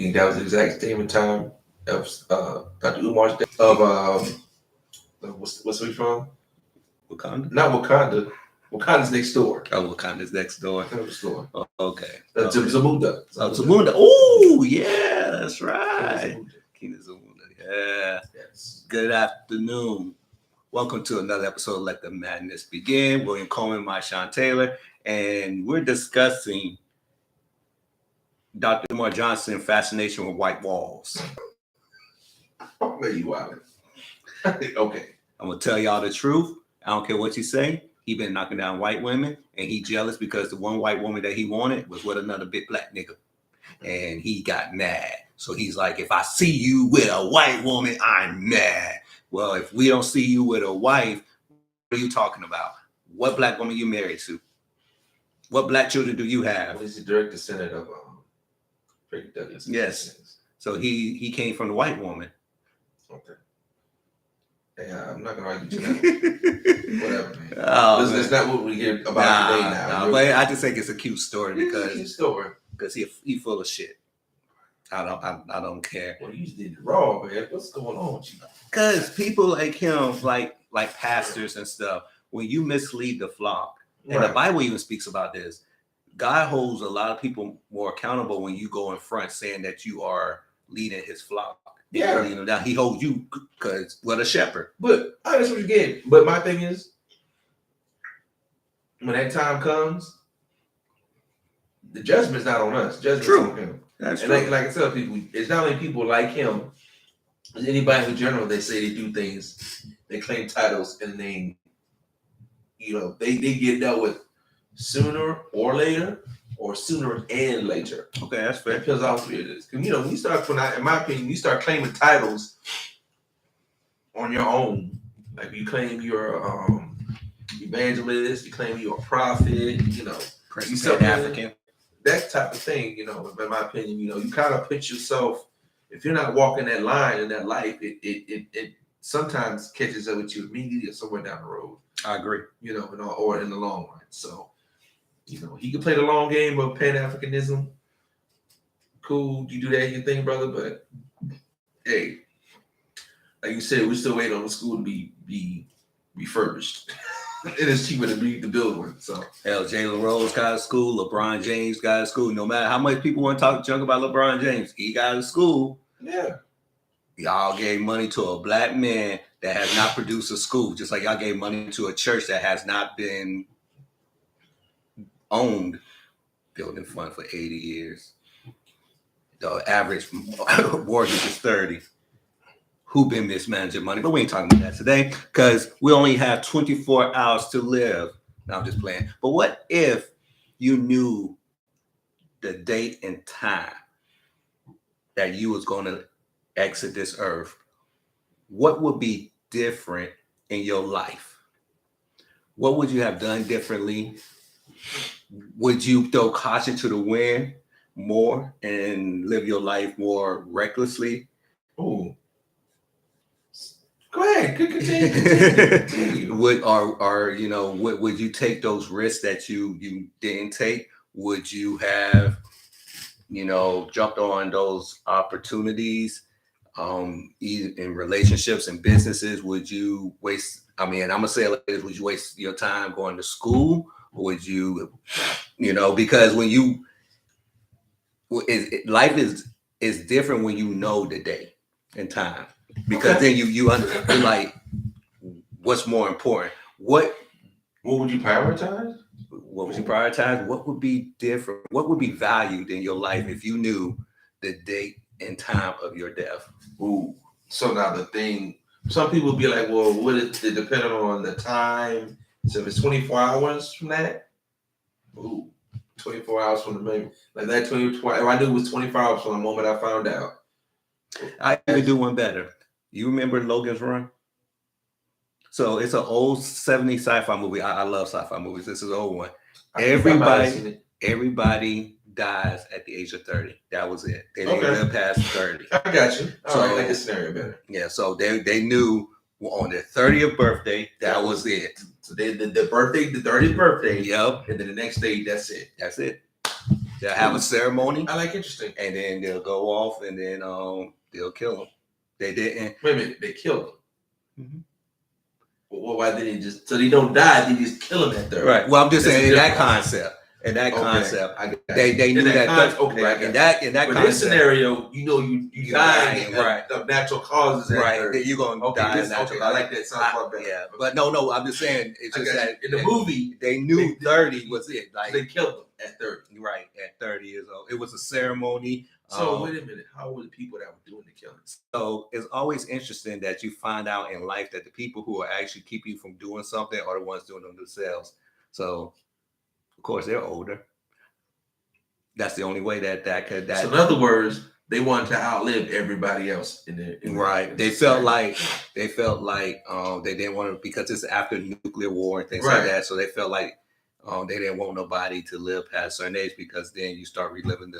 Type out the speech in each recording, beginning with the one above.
think that was the exact same time of Dr. Umar's death of what's we from? Wakanda? Not Wakanda. Wakanda's next door. Oh, Wakanda's next door. Next door. Oh, okay. Zamunda. Oh, Zamunda. Oh, yeah, that's right. King of Zamunda. Yeah. Yes. Good afternoon. Welcome to another episode of Let the Madness Begin. William Coleman, Sean Taylor, and we're discussing Dr. Umar Johnson, Fascination with White Walls. Where you out? Okay. I'm going to tell y'all the truth. I don't care what you say. He been knocking down white women, and he jealous because the one white woman that he wanted was with another big black nigga. And he got mad. So he's like, if I see you with a white woman, I'm mad. Well, if we don't see you with a wife, what are you talking about? What black woman you married to? What black children do you have? Well, he's the direct descendant of Frederick Douglass. Yes. So he came from the white woman. Okay. Yeah, I'm not gonna argue tonight. Whatever, man. Oh, that's not what we hear about today now. But I just think it's a cute story because he full of shit. I don't care. Well, you did it wrong, man. What's going on with you? Because people like him, like pastors and stuff, when you mislead the flock, and the Bible even speaks about this, God holds a lot of people more accountable when you go in front saying that you are leading his flock. Yeah. Leading them down. He holds you because what a shepherd. But I understand what you get. But my thing is, when that time comes, the judgment's not on us. Judgment's on him. That's true. Like I tell people, it's not only people like him, it's anybody in general. They say they do things, they claim titles, and they get dealt with sooner or later, or sooner and later. Okay, that's fair. Because all three of this. Because when you start, in my opinion, you start claiming titles on your own. Like you claim you're evangelist, you claim you're a prophet, Prince African. That type of thing, in my opinion, you kind of put yourself, if you're not walking that line in that life, it sometimes catches up with you immediately or somewhere down the road. I agree. Or in the long run. So, he can play the long game of Pan-Africanism. Cool, you do that your thing, brother. But hey, like you said, we're still waiting on the school to be refurbished. It is cheaper to build one. So hell, Jalen Rose got out of school, LeBron James got out of school. No matter how much people want to talk junk about LeBron James, he got out of school. Yeah. Y'all gave money to a black man that has not produced a school, just like y'all gave money to a church that has not been owned, building fund for 80 years. The average mortgage is 30. Who been mismanaging money? But we ain't talking about that today because we only have 24 hours to live. No, I'm just playing. But what if you knew the date and time that you was going to exit this earth? What would be different in your life? What would you have done differently? Would you throw caution to the wind more and live your life more recklessly? Oh, go ahead. Continue. Would you take those risks that you didn't take? Would you have, jumped on those opportunities in relationships and businesses? Would you waste? I'm gonna say it like this: would you waste your time going to school? Or would you, because when you life is different when you know the day and time. Because then you're like, what's more important? What would you prioritize? What would you prioritize? What would be different? What would be valued in your life if you knew the date and time of your death? Ooh. So now the thing, some people be like, well, what is it depending on the time? So if it's 24 hours from that, 24 hours from the moment. Like that 24, if I knew it was 24 hours from the moment I found out. I even do one better. You remember Logan's Run? So it's an old 70s sci-fi movie. I love sci-fi movies. This is an old one. Everybody dies at the age of 30. That was it. They didn't live past 30. I got you. All right, I like this scenario better. Yeah, so they knew on their 30th birthday, that was it. So they the birthday, the 30th birthday. Yep. And then the next day, that's it. That's it. They'll have a ceremony, I like interesting. and then they'll go off, and then they'll kill them. They didn't. Wait a minute, they killed them. Mm-hmm. Well, why didn't they just so they don't die? They just kill them at 30. Right. Well, I'm just saying in that concept. In that Okay, concept, I got they you. knew In that. okay, I got in that but concept, this scenario, you die right. of natural causes. At Right, 30. you're gonna die. This, okay, I like that. Sounds far better. Yeah, but no, I'm just saying it's just that in the movie they knew 30 was it. Like they killed them at 30. Right, at 30 years old, it was a ceremony. So wait a minute, how were the people that were doing the killing? So it's always interesting that you find out in life that the people who are actually keeping you from doing something are the ones doing them themselves. So of course they're older. That's the only way that could. So in other words, they wanted to outlive everybody else right. They felt like they didn't want to, because it's after nuclear war and things like that. So they felt like they didn't want nobody to live past a certain age, because then you start reliving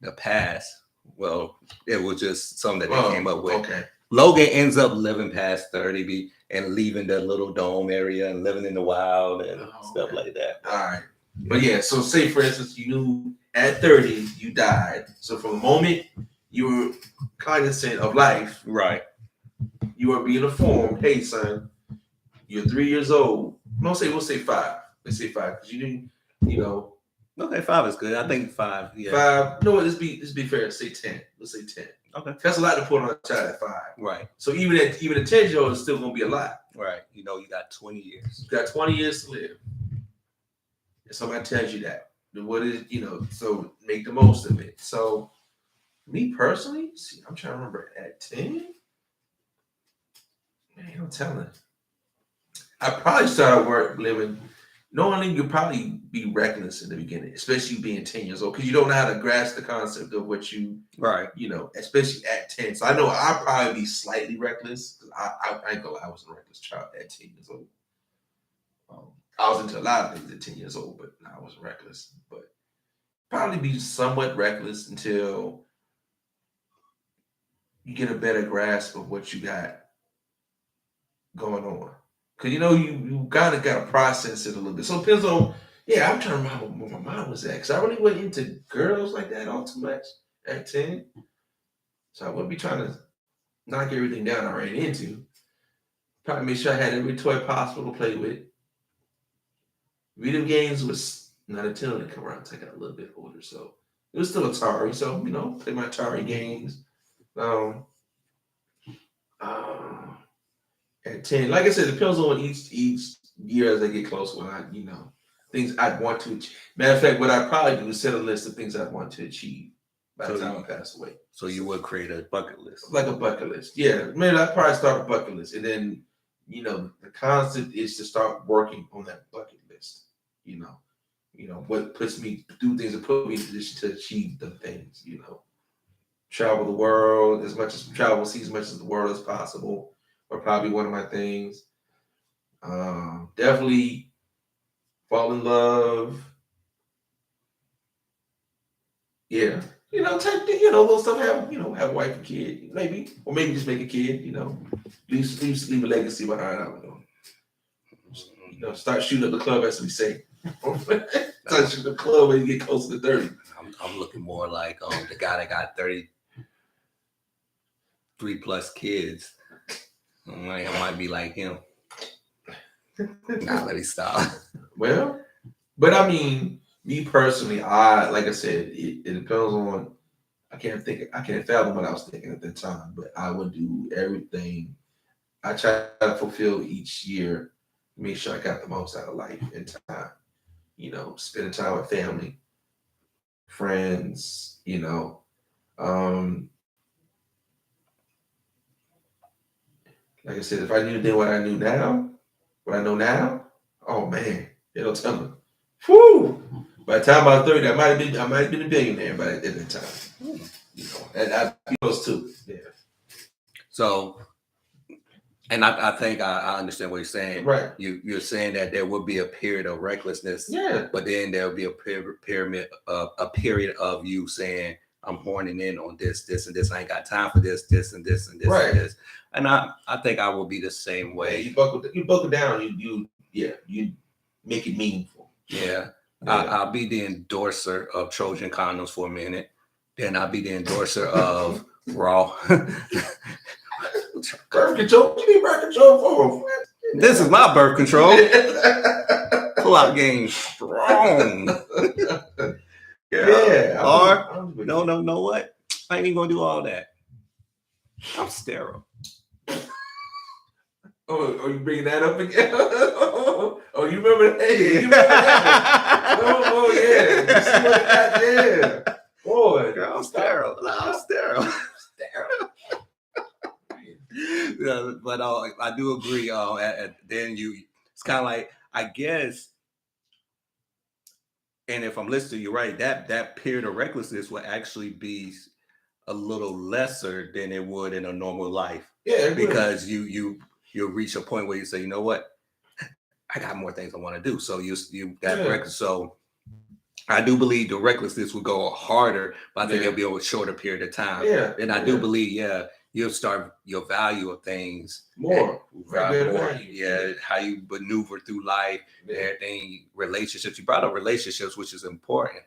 the past. Well, it was just something that they came up with. Okay. Logan ends up living past 30 and leaving the little dome area and living in the wild and stuff like that. All right. But yeah, so say for instance, you knew at 30 you died. So from the moment you were cognizant of life, right, you are being informed, hey son, you're 3 years old. We'll say 5. Let's say 5, because you didn't, Okay, 5 is good. I think 5. Yeah. 5. No, let's be fair. Let's say 10. Let's say 10. Okay. That's a lot to put on a child at 5. Right. So even a 10-year-old is still gonna be a lot. Right. You got 20 years. You got 20 years to live. And somebody tells you that. What is, so make the most of it. So me personally, see, I'm trying to remember at 10. Man, I'm telling. I probably started living. Knowing you'll probably be reckless in the beginning, especially being 10 years old, because you don't know how to grasp the concept of what you, especially at 10. So I know I'll probably be slightly reckless, because I ain't gonna lie, I was a reckless child at 10 years old. I was into a lot of things at 10 years old, but I wasn't reckless. But probably be somewhat reckless until you get a better grasp of what you got going on. Because you kind of got to process it a little bit. So it depends on, I'm trying to remember where my mom was at. Because I really went into girls like that all too much at 10. So I wouldn't be trying to knock everything down I ran into. Probably make sure I had every toy possible to play with. Video games was not until they come around until I got a little bit older. So it was still Atari. So, play my Atari games. At 10, like I said, it depends on each year as I get closer. Things I'd want to achieve. Matter of fact, what I'd probably do is set a list of things I'd want to achieve by the time I pass away. So you would create a bucket list. Like a bucket list. Yeah. Maybe I'd probably start a bucket list. And then, the concept is to start working on that bucket list. What puts me do things that put me in a position to achieve the things, Travel the world see as much as the world as possible. Are probably one of my things. Definitely fall in love. Yeah. Type thing, little stuff, have a wife and kid, maybe. Or maybe just make a kid, leave a legacy behind. I don't know. Start shooting up the club, as we say. Start shooting the club when you get closer to 30. I'm looking more like the guy that got 33 plus kids. I might be like him. Nah, let me stop. Well, but I mean, me personally, like I said, it depends on. I can't fathom what I was thinking at the time, but I would do everything. I try to fulfill each year, make sure I got the most out of life and time. Spending time with family, friends. Like I said, if I knew then what I know now, oh man, it'll tell me. Whew! By the time I was 30, I might have been a billionaire by at that time. And I close to it. Yeah. So, and I think I understand what you're saying. Right. You're saying that there will be a period of recklessness. Yeah. But then there'll be a period of you saying, I'm horning in on this, and this. I ain't got time for this, and this, and this, and this. And I think I will be the same way. Yeah, you buckle down. You make it meaningful. Yeah. I'll be the endorser of Trojan condoms for a minute. Then I'll be the endorser of Raw. Birth control? What you need birth control for? This is my birth control. Pull-out game strong. Yeah. No, what? I ain't even gonna do all that. I'm sterile. Oh, you bringing that up again? Oh, you remember that? Hey, you remember that one? Oh, yeah. You see what that? Yeah. Boy, Girl, I'm sterile. Yeah, but I do agree. Then it's kind of like, I guess, and if I'm listening, you're right. That period of recklessness will actually be a little lesser than it would in a normal life. Yeah, because you'll reach a point where you say, you know what, I got more things I want to do. So you that reckless. So I do believe the recklessness will go harder, but I think it'll be over a shorter period of time. Yeah. And I do believe, you'll start your value of things more. Yeah, how you maneuver through life, everything, relationships. You brought up relationships, which is important.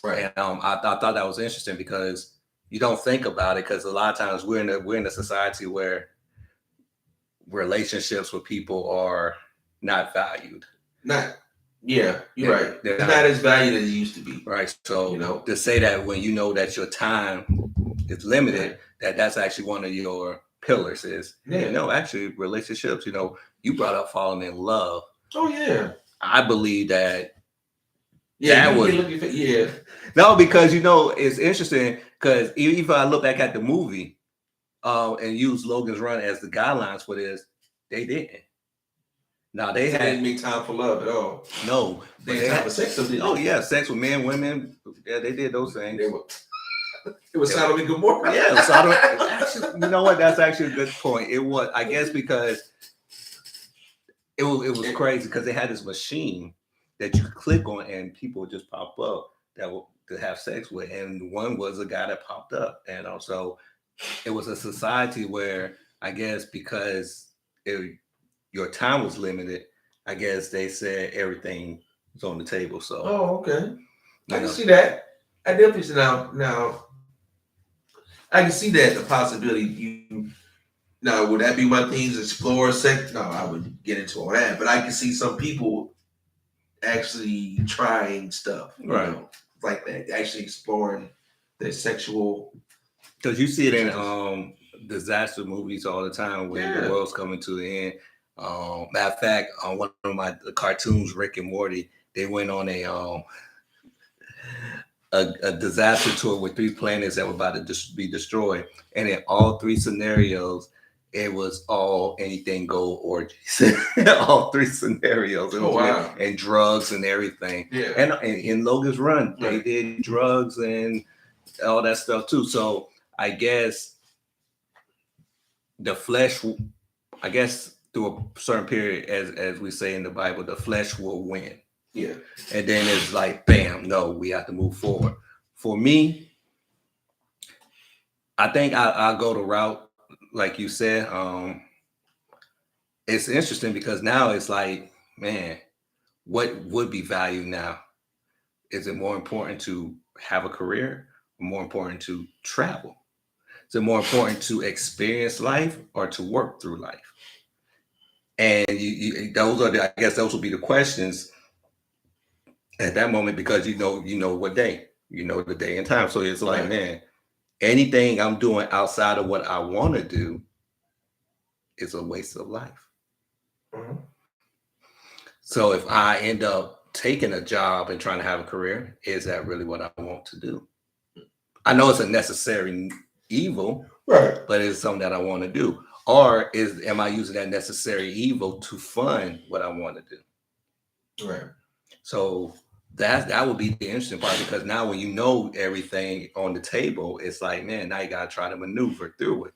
Right. And I thought that was interesting because you don't think about it, because a lot of times we're in a society where relationships with people are not valued. You're right. It's not as valued as it used to be. Right. So to say that when you know that your time is limited, that's actually one of your pillars is, actually relationships, you brought up falling in love. Oh, yeah. I believe that. Yeah. No, because, it's interesting because even if I look back at the movie and use Logan's Run as the guidelines for this, they didn't. Now they didn't make time for love at all. No, they had time for sex. Oh yeah, sex with men, women. Yeah, they did those things. It was Sodom and Gomorrah. Yeah, Sodom. Actually, you know what? That's actually a good point. It was, I guess, because it was crazy because they had this machine that you click on and people just pop up that will to have sex with, and one was a guy that popped up, and also it was a society where I guess because your time was limited, I guess they said everything was on the table. So, okay, I can see that. I definitely see now. I can see that the possibility. Now, would that be one thing to explore sex? No, I wouldn't get into all that. But I can see some people actually trying stuff, like that, actually exploring their sexual. Because you see it in disaster movies all the time when the world's coming to the end. Matter of fact, on one of my cartoons, Rick and Morty, they went on a disaster tour with 3 planets that were about to be destroyed, and in all 3 scenarios, it was all anything go orgies. All 3 scenarios. It was and drugs and everything. Yeah. And in Logan's Run, they did drugs and all that stuff too. So I guess the flesh, I guess through a certain period, as we say in the Bible, the flesh will win. Yeah. And then it's like, bam, no, we have to move forward. For me, I think I'll go the route, like you said. It's interesting because now it's like, man, what would be valued now? Is it more important to have a career or more important to travel? Is it more important to experience life or to work through life? And those will be the questions at that moment, because you know what day, the day and time. So it's like, man, anything I'm doing outside of what I want to do is a waste of life. Mm-hmm. So if I end up taking a job and trying to have a career, is that really what I want to do? I know it's a necessary evil, but it's something that I want to do. Or am I using that necessary evil to fund what I want to do? Right. So that would be the interesting part, because now when you know everything on the table, it's like, man, now you got to try to maneuver through it.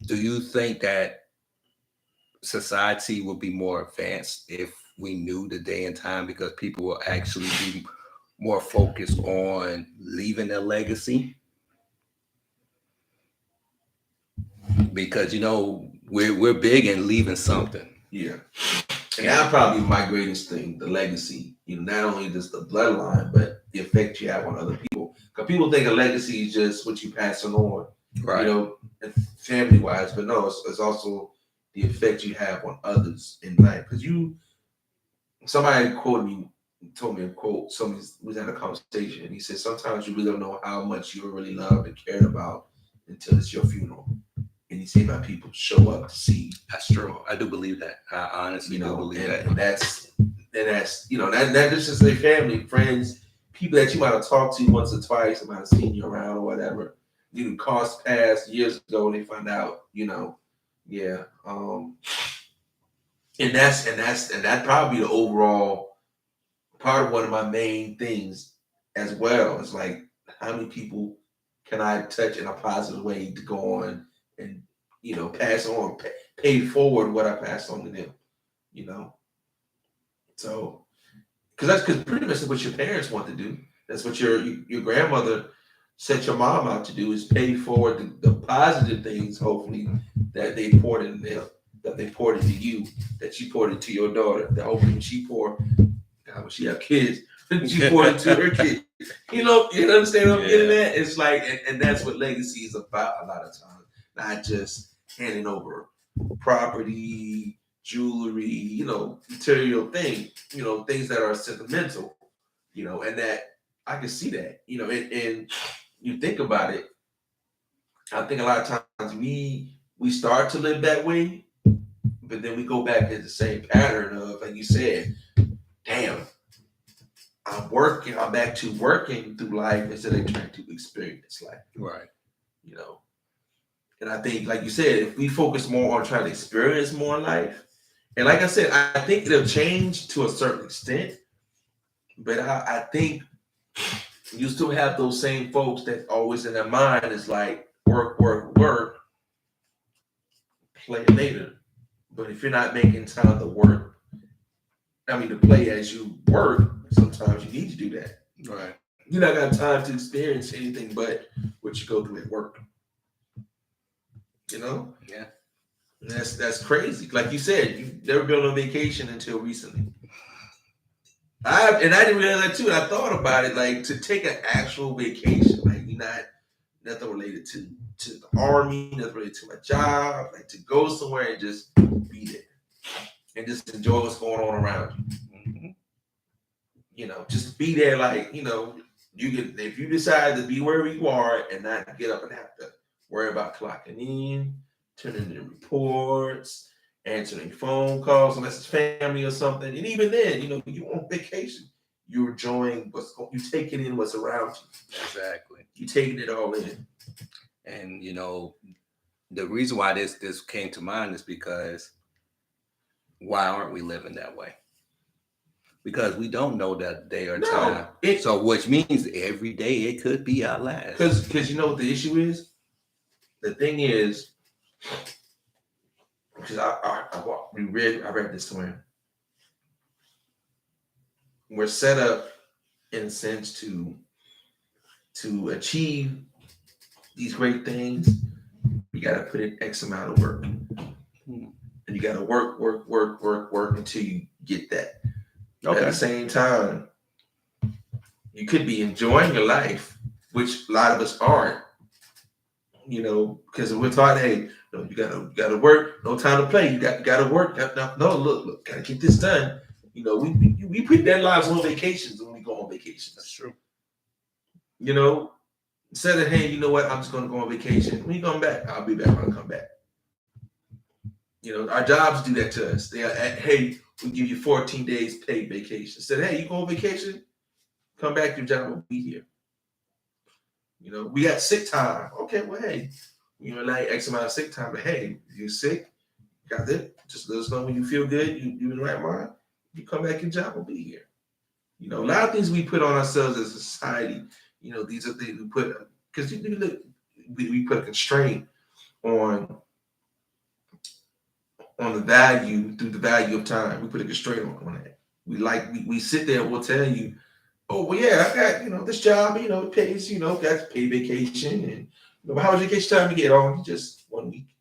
Do you think that society will be more advanced if we knew the day and time, because people will actually be more focused on leaving a legacy? Because we're big in leaving something. Yeah. And that probably my greatest thing, the legacy. Not only just the bloodline, but the effect you have on other people. Because people think a legacy is just what you pass on, Right. family wise. But no, it's also the effect you have on others in life. Because somebody told me a quote. Somebody was had a conversation, and he said, sometimes you really don't know how much you really loved and cared about until it's your funeral. And he said, my people show up to see. That's true. I do believe that. I honestly do believe that. And that's that this is their family, friends, people that you might have talked to once or twice, and might have seen you around or whatever. Cars passed years ago, and they find out, yeah. And that probably the overall part of one of my main things as well. It's like, how many people can I touch in a positive way to go on and pass on, pay forward what I passed on to them, So, because pretty much what your parents want to do. That's what your grandmother set your mom out to do, is pay forward the positive things, hopefully, that they poured in them, that they poured into you, that you poured into your daughter. That hopefully when she poured, God, when she have kids, she poured into her kids. You understand what I'm getting at? It's like, and that's what legacy is about a lot of times. Not just handing over property, jewelry, material things, things that are sentimental, and that I can see that, and you think about it. I think a lot of times we start to live that way, but then we go back to the same pattern of, like you said, damn, I'm back to working through life instead of trying to experience life. Right. And I think, like you said, if we focus more on trying to experience more in life, and like I said, I think it'll change to a certain extent, but I think you still have those same folks that always in their mind is like work, play later. But if you're not making time to work, to play as you work, sometimes you need to do that. Right. You're not got time to experience anything but what you go through at work. Yeah. And that's crazy. Like you said, you've never been on vacation until recently. I didn't realize that too. I thought about it, like to take an actual vacation, like nothing related to the army, nothing related to my job, like to go somewhere and just be there and just enjoy what's going on around you. Just be there, like you can, if you decide to be wherever you are and not get up and have to worry about clocking in, turning in reports, answering phone calls unless it's family or something. And even then, you on vacation, you're enjoying you're taking in what's around you. Exactly. You're taking it all in. And the reason why this came to mind is because why aren't we living that way? Because we don't know that day or time. So which means every day it could be our last. Because you know what the issue is? The thing is, because I read this somewhere. We're set up in a sense to achieve these great things. You got to put in X amount of work, and you got to work until you get that. Okay. At the same time, you could be enjoying your life, which a lot of us aren't. Because we're taught, hey, you gotta work, no time to play. You gotta work. No, look, gotta get this done. We put deadlines on vacations when we go on vacations. That's true. Instead of, hey, you know what, I'm just gonna go on vacation. When you come back, I'll be back when I come back. Our jobs do that to us. Hey, we give you 14 days paid vacation. Said, hey, you go on vacation, come back, your job will be here. We got sick time. Okay, well, hey, like X amount of sick time, but hey, you're sick, got it. Just let us know when you feel good, you in the right mind. You come back, your job will be here. A lot of things we put on ourselves as a society, these are things we put, because we put a constraint on the value, through the value of time. We put a constraint on that. We sit there and we'll tell you, oh, well, yeah, I got, this job, it pays, got paid vacation. And how much vacation time you get on? Just 1 week.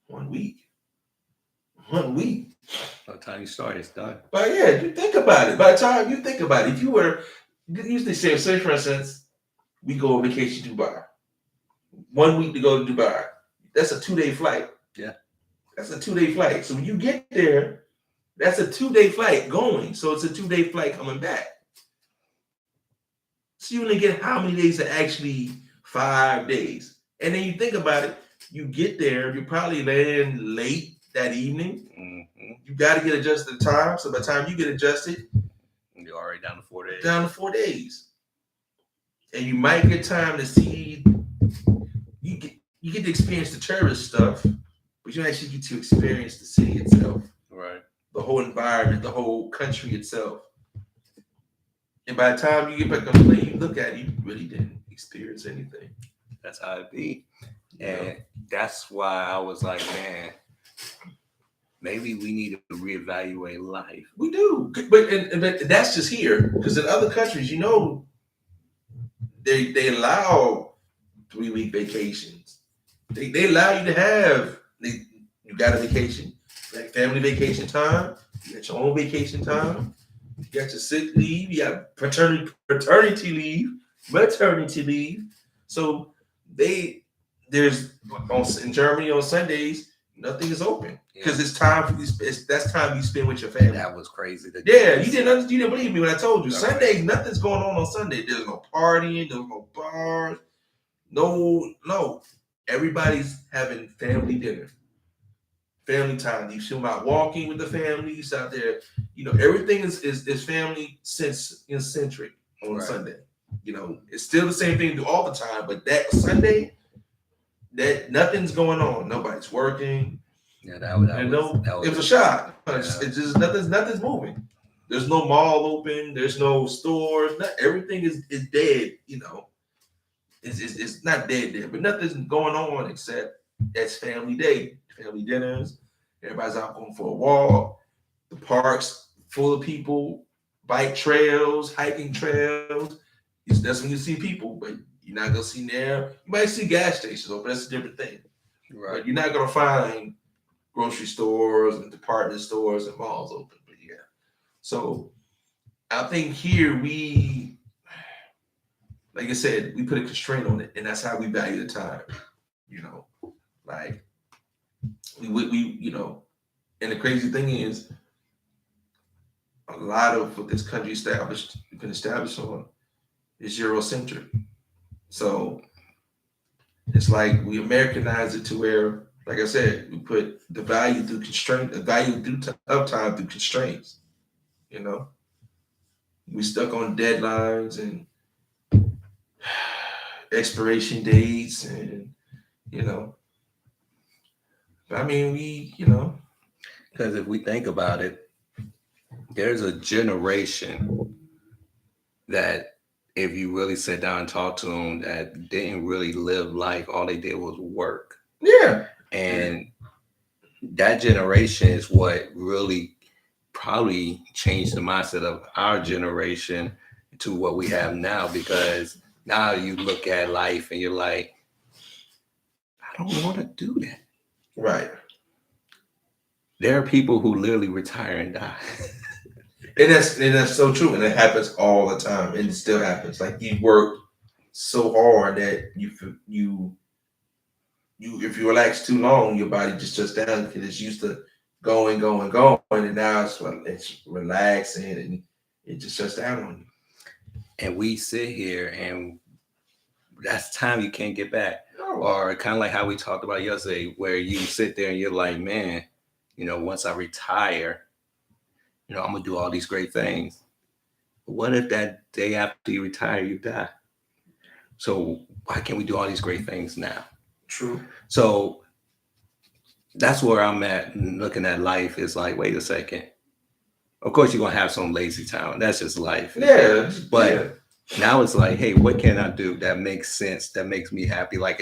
1 week. 1 week. By the time you start, it's done. But yeah, you think about it. By the time you think about it, if you were usually say for instance, we go on vacation to Dubai. 1 week to go to Dubai. That's a 2-day flight. Yeah. That's a 2-day flight. So when you get there, that's a 2-day flight going. So it's a 2-day flight coming back. So you only get how many days are actually 5 days. And then you think about it, you get there, you probably land late that evening. Mm-hmm. You got to get adjusted to time. So by the time you get adjusted, you're already down to 4 days. Down to 4 days. And you might get time to see, you get to experience the tourist stuff, but you don't actually get to experience the city itself. Right. The whole environment, the whole country itself. And by the time you get back on the plane, you look at it, you really didn't experience anything. That's how it be. And that's why I was like, man, maybe we need to reevaluate life. We do. But that's just here. Because in other countries, you know, they allow 3-week vacations. They allow you to have, you got a vacation, like family vacation time, you got your own vacation time, you got your sick leave, you got paternity leave, maternity leave. So there's in Germany on Sundays, nothing is open because it's time for that's time you spend with your family. That was crazy. Yeah, you didn't believe me when I told you. Sundays, nothing's going on Sunday. There's no partying, there's no bars, no. Everybody's having family dinner, family time. You feel out walking with the families out there. You know, everything is family centric on Sunday. You know, it's still the same thing all the time, but that Sunday, that nothing's going on. Nobody's working. Yeah, that was it was a shock. It's just nothing's moving. There's no mall open. There's no stores. Everything is dead. You know, it's not dead, but nothing's going on except that's family day, family dinners. Everybody's out going for a walk. The parks full of people, bike trails, hiking trails. That's when you see people, but you're not gonna see there. You might see gas stations open. That's a different thing. Right. But you're not gonna find grocery stores and department stores and malls open. But yeah. So I think here we, like I said, we put a constraint on it, and that's how we value the time. You know, like we you know, and the crazy thing is, a lot of what this country been established on is Eurocentric. So it's like we Americanize it to where, like I said, we put the value through constraint, the value of time through constraints. You know, we stuck on deadlines and expiration dates, and you know. I mean, because if we think about it, there's a generation that, if you really sit down and talk to them, that didn't really live life. All they did was work. Yeah. And that generation is what really probably changed the mindset of our generation to what we have now, because now you look at life and you're like, I don't want to do that. Right. There are people who literally retire and die. And that's so true, and it happens all the time, and it still happens. Like you work so hard that you if you relax too long, your body just shuts down because it's used to going, and now it's relaxing and it just shuts down on you. And we sit here, and that's time you can't get back. Or kind of like how we talked about yesterday, where you sit there and you're like, man, you know, once I retire, you know, I'm gonna do all these great things. But what if that day after you retire, you die? So why can't we do all these great things now? True. So that's where I'm at looking at life. Is like, wait a second. Of course, you're gonna have some lazy time. That's just life. Yeah. But now it's like, hey, what can I do that makes sense? That makes me happy. Like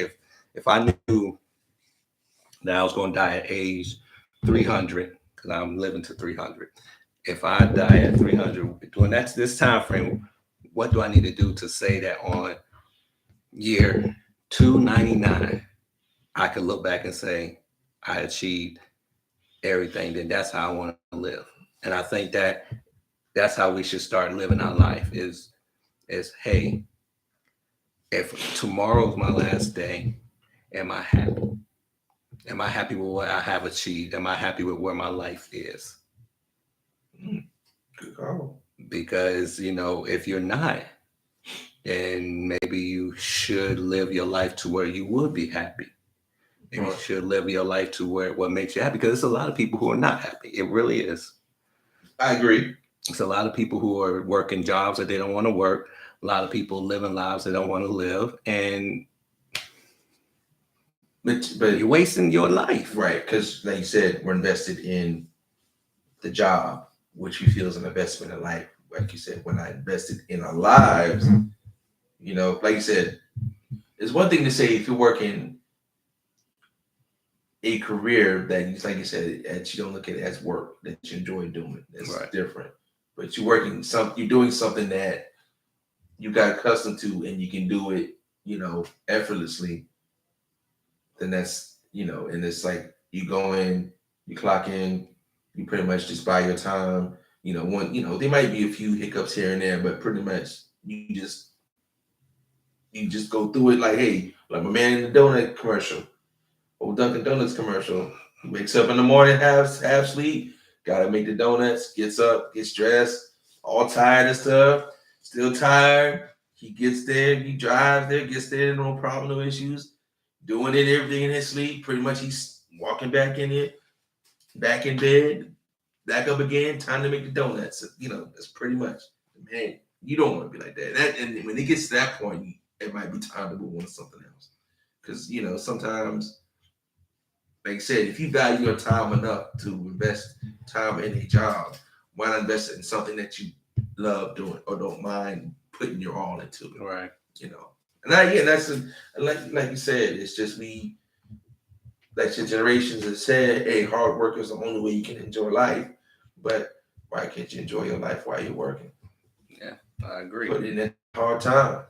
if I knew that I was gonna die at age 300, because I'm living to 300. If I die at 300 during this time frame, what do I need to do to say that on year 299, I can look back and say I achieved everything, then that's how I want to live. And I think that that's how we should start living our life is hey, if tomorrow's my last day, am I happy? Am I happy with what I have achieved? Am I happy with where my life is? Good call. Because, if you're not, then maybe you should live your life to where you would be happy. Maybe you should live your life to where what makes you happy. Because there's a lot of people who are not happy. It really is. I agree. It's a lot of people who are working jobs that they don't want to work. A lot of people living lives they don't want to live. And but you're wasting your life. Right. Because like you said, we're invested in the job, which we feel is an investment in life. Like you said, we're not invested in our lives. Like you said, it's one thing to say if you're working a career that, like you said, that you don't look at it as work, that you enjoy doing. That's different. But you're doing something that you got accustomed to and you can do it, effortlessly. Then that's, and it's like you go in, you clock in, you pretty much just buy your time. There might be a few hiccups here and there, but pretty much you just go through it like, hey, like my man in the donut commercial, or Dunkin' Donuts commercial. He wakes up in the morning, half sleep, gotta make the donuts, gets up, gets dressed, all tired and stuff, still tired. He gets there, he drives there, gets there, no problem, no issues, doing it, everything in his sleep. Pretty much he's walking back in it, back in bed, back up again, time to make the donuts. That's pretty much, man, you don't want to be like that. And when it gets to that point, it might be time to move on to something else. Because, sometimes, like I said, if you value your time enough to invest time in a job, why not invest it in something that you love doing or don't mind putting your all into it? Right. And that's like you said, it's just like your generations have said, hey, hard work is the only way you can enjoy life. But why can't you enjoy your life while you're working? Yeah, I agree. Put in that hard time,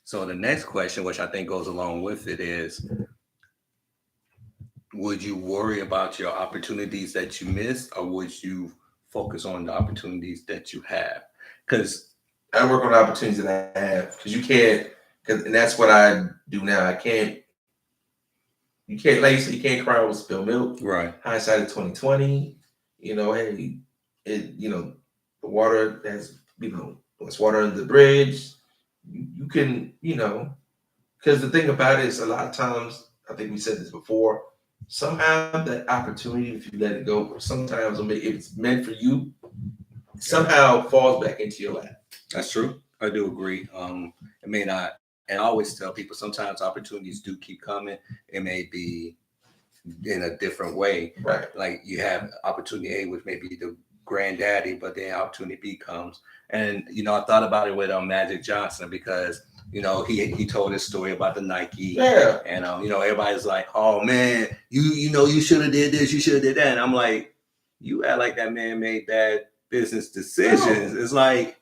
So the next question, which I think goes along with it, is would you worry about your opportunities that you missed, or would you focus on the opportunities that you have? Because I work on the opportunities that I have, because you can't, and that's what I do now. You can't, like you said, you can't cry over spilled milk. Right. Hindsight of 2020. Hey, the water has, there's water under the bridge. You can, because the thing about it is a lot of times, I think we said this before, somehow that opportunity, if you let it go, sometimes if it's meant for you, somehow falls back into your lap. That's true. I do agree. It may not, and I always tell people sometimes opportunities do keep coming. It may be in a different way. Right. Like you have opportunity A, which may be the granddaddy, but then opportunity B comes. And I thought about it with Magic Johnson because he told his story about the Nike. Yeah. And everybody's like, oh man, you should have did this, you should have did that. And I'm like, you act like that man made bad business decisions. No. It's like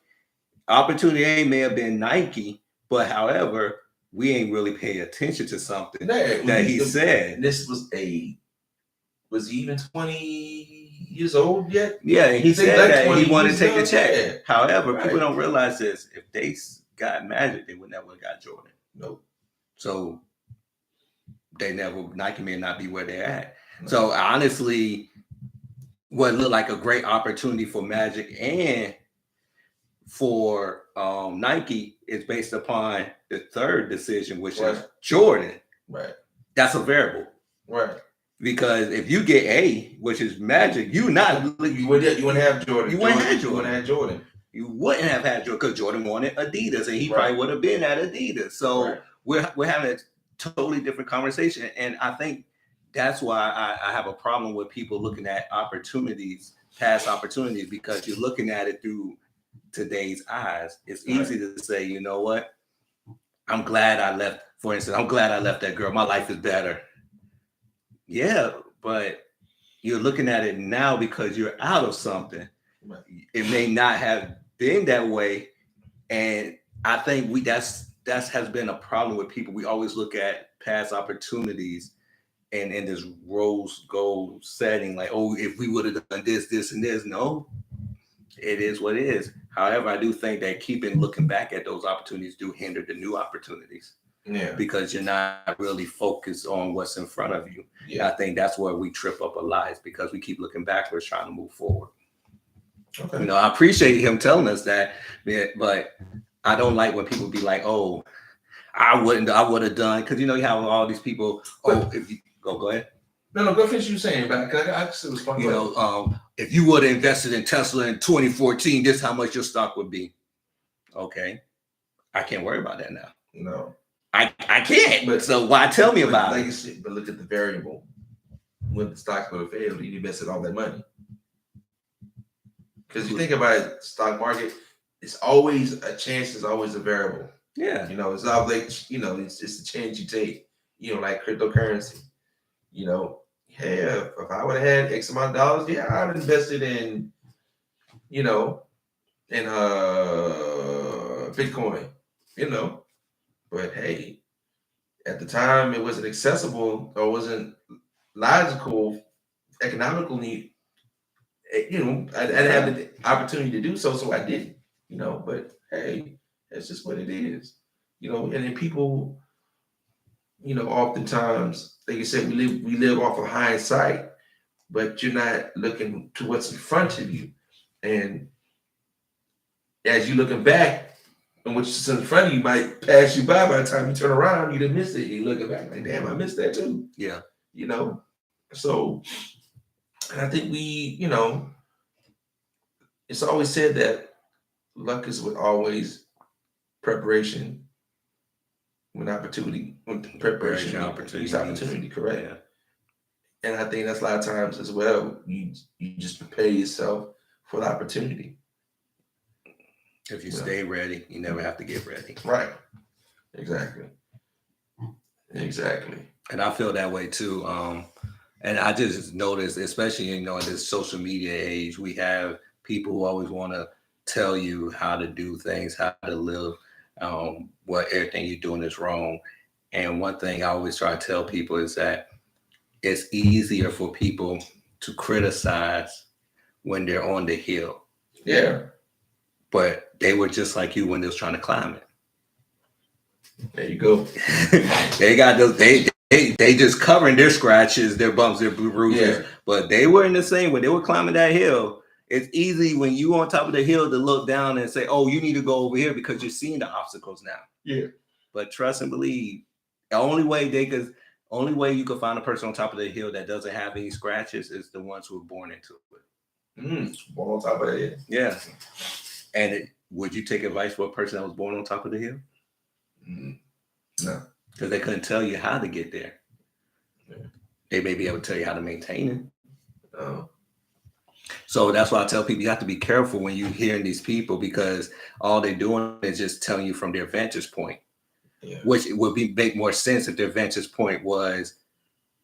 opportunity A may have been Nike, but however, we ain't really paying attention to something that he said. This was he even 20 years old yet? Yeah, he said that he wanted to take the check. Yeah. However, people don't realize this. If they got Magic, they would never have got Jordan. Nope. So Nike may not be where they're at. No. So honestly, what looked like a great opportunity for Magic and for Nike is based upon the third decision, which is Jordan. Right. That's a variable. Right. Because if you get A, which is Magic, you wouldn't have Jordan. You wouldn't have Jordan. You wouldn't have had Jordan because Jordan wanted Adidas, and he probably would have been at Adidas. So we're having a totally different conversation, and I think that's why I have a problem with people looking at opportunities, past opportunities, because you're looking at it through today's eyes. It's easy to say, you know what? I'm glad I left. For instance, I'm glad I left that girl. My life is better. Yeah, but you're looking at it now because you're out of something. Right. It may not have been that way, and I think that's has been a problem with people. We always look at past opportunities in this rose gold setting, like, oh, if we would have done this, and this. No, it is what it is. However, I do think that looking back at those opportunities do hinder the new opportunities. Yeah. Because you're not really focused on what's in front of you. Yeah. I think that's where we trip up a lot, is because we keep looking backwards trying to move forward. Okay. You know, I appreciate him telling us that, but I don't like when people be like, oh, I would have done, because you know you have all these people. If you go ahead. No, go finish you saying back. I still was You know, if you would have invested in Tesla in 2014, this is how much your stock would be. Okay, I can't worry about that now. No, I can't. But so why tell me about it? But look at the variable. When the stock would have failed, you invested all that money. Because you think about it, stock market, it's always a chance. Is always a variable. Yeah. You know, it's all like, you know, it's the chance you take. You know, like cryptocurrency. You know, hey, if I would have had X amount of dollars, yeah, I'd have invested in, you know, in Bitcoin. You know, but hey, at the time it wasn't accessible or wasn't logical, economically. You know, I didn't have the opportunity to do so, so I didn't. You know, but hey, that's just what it is. You know, and then people, you know, oftentimes, like you said, we live off of hindsight, but you're not looking to what's in front of you. And as you're looking back, and what's in front of you might pass you by the time you turn around, you done missed it. You're looking back like, damn, I missed that too. Yeah. You know, so, and I think we, you know, it's always said that luck is with always preparation, when preparation, opportunity, correct? Yeah. And I think that's a lot of times as well. You just prepare yourself for the opportunity. If you stay ready, you never have to get ready. Right. Exactly. And I feel that way too. And I just noticed, especially, you know, in this social media age, we have people who always want to tell you how to do things, how to live, what everything you're doing is wrong. And one thing I always try to tell people is that it's easier for people to criticize when they're on the hill. Yeah. But they were just like you when they was trying to climb it. There you go. They got those. They just covering their scratches, their bumps, their bruises. Yeah. But they were in the same when they were climbing that hill. It's easy when you on top of the hill to look down and say, "Oh, you need to go over here," because you're seeing the obstacles now. Yeah. But trust and believe. The only way you can find a person on top of the hill that doesn't have any scratches is the ones who were born into it. Born on top of the hill. Yeah. And would you take advice for a person that was born on top of the hill? No. Because they couldn't tell you how to get there. Yeah. They may be able to tell you how to maintain it. Oh. So that's why I tell people you have to be careful when you're hearing these people, because all they're doing is just telling you from their vantage point. Yeah. Which would make more sense if their vantage point was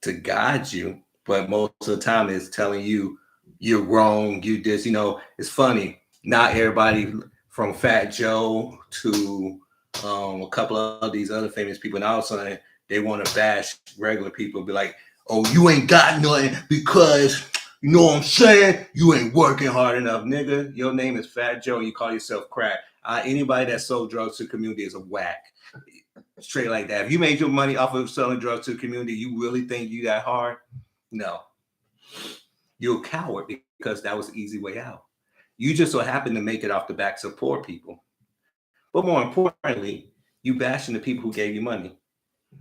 to guide you. But most of the time it's telling you you're wrong, you this, you know, it's funny. Not everybody from Fat Joe to a couple of these other famous people, and all of a sudden they want to bash regular people, be like, "Oh, you ain't got nothing because you know what I'm saying? You ain't working hard enough, nigga. Your name is Fat Joe, and you call yourself crack. Anybody that sold drugs to the community is a whack." Straight like that. If you made your money off of selling drugs to the community, you really think you that hard? No. You're a coward, because that was the easy way out. You just so happen to make it off the backs of poor people. But more importantly, you bashing the people who gave you money.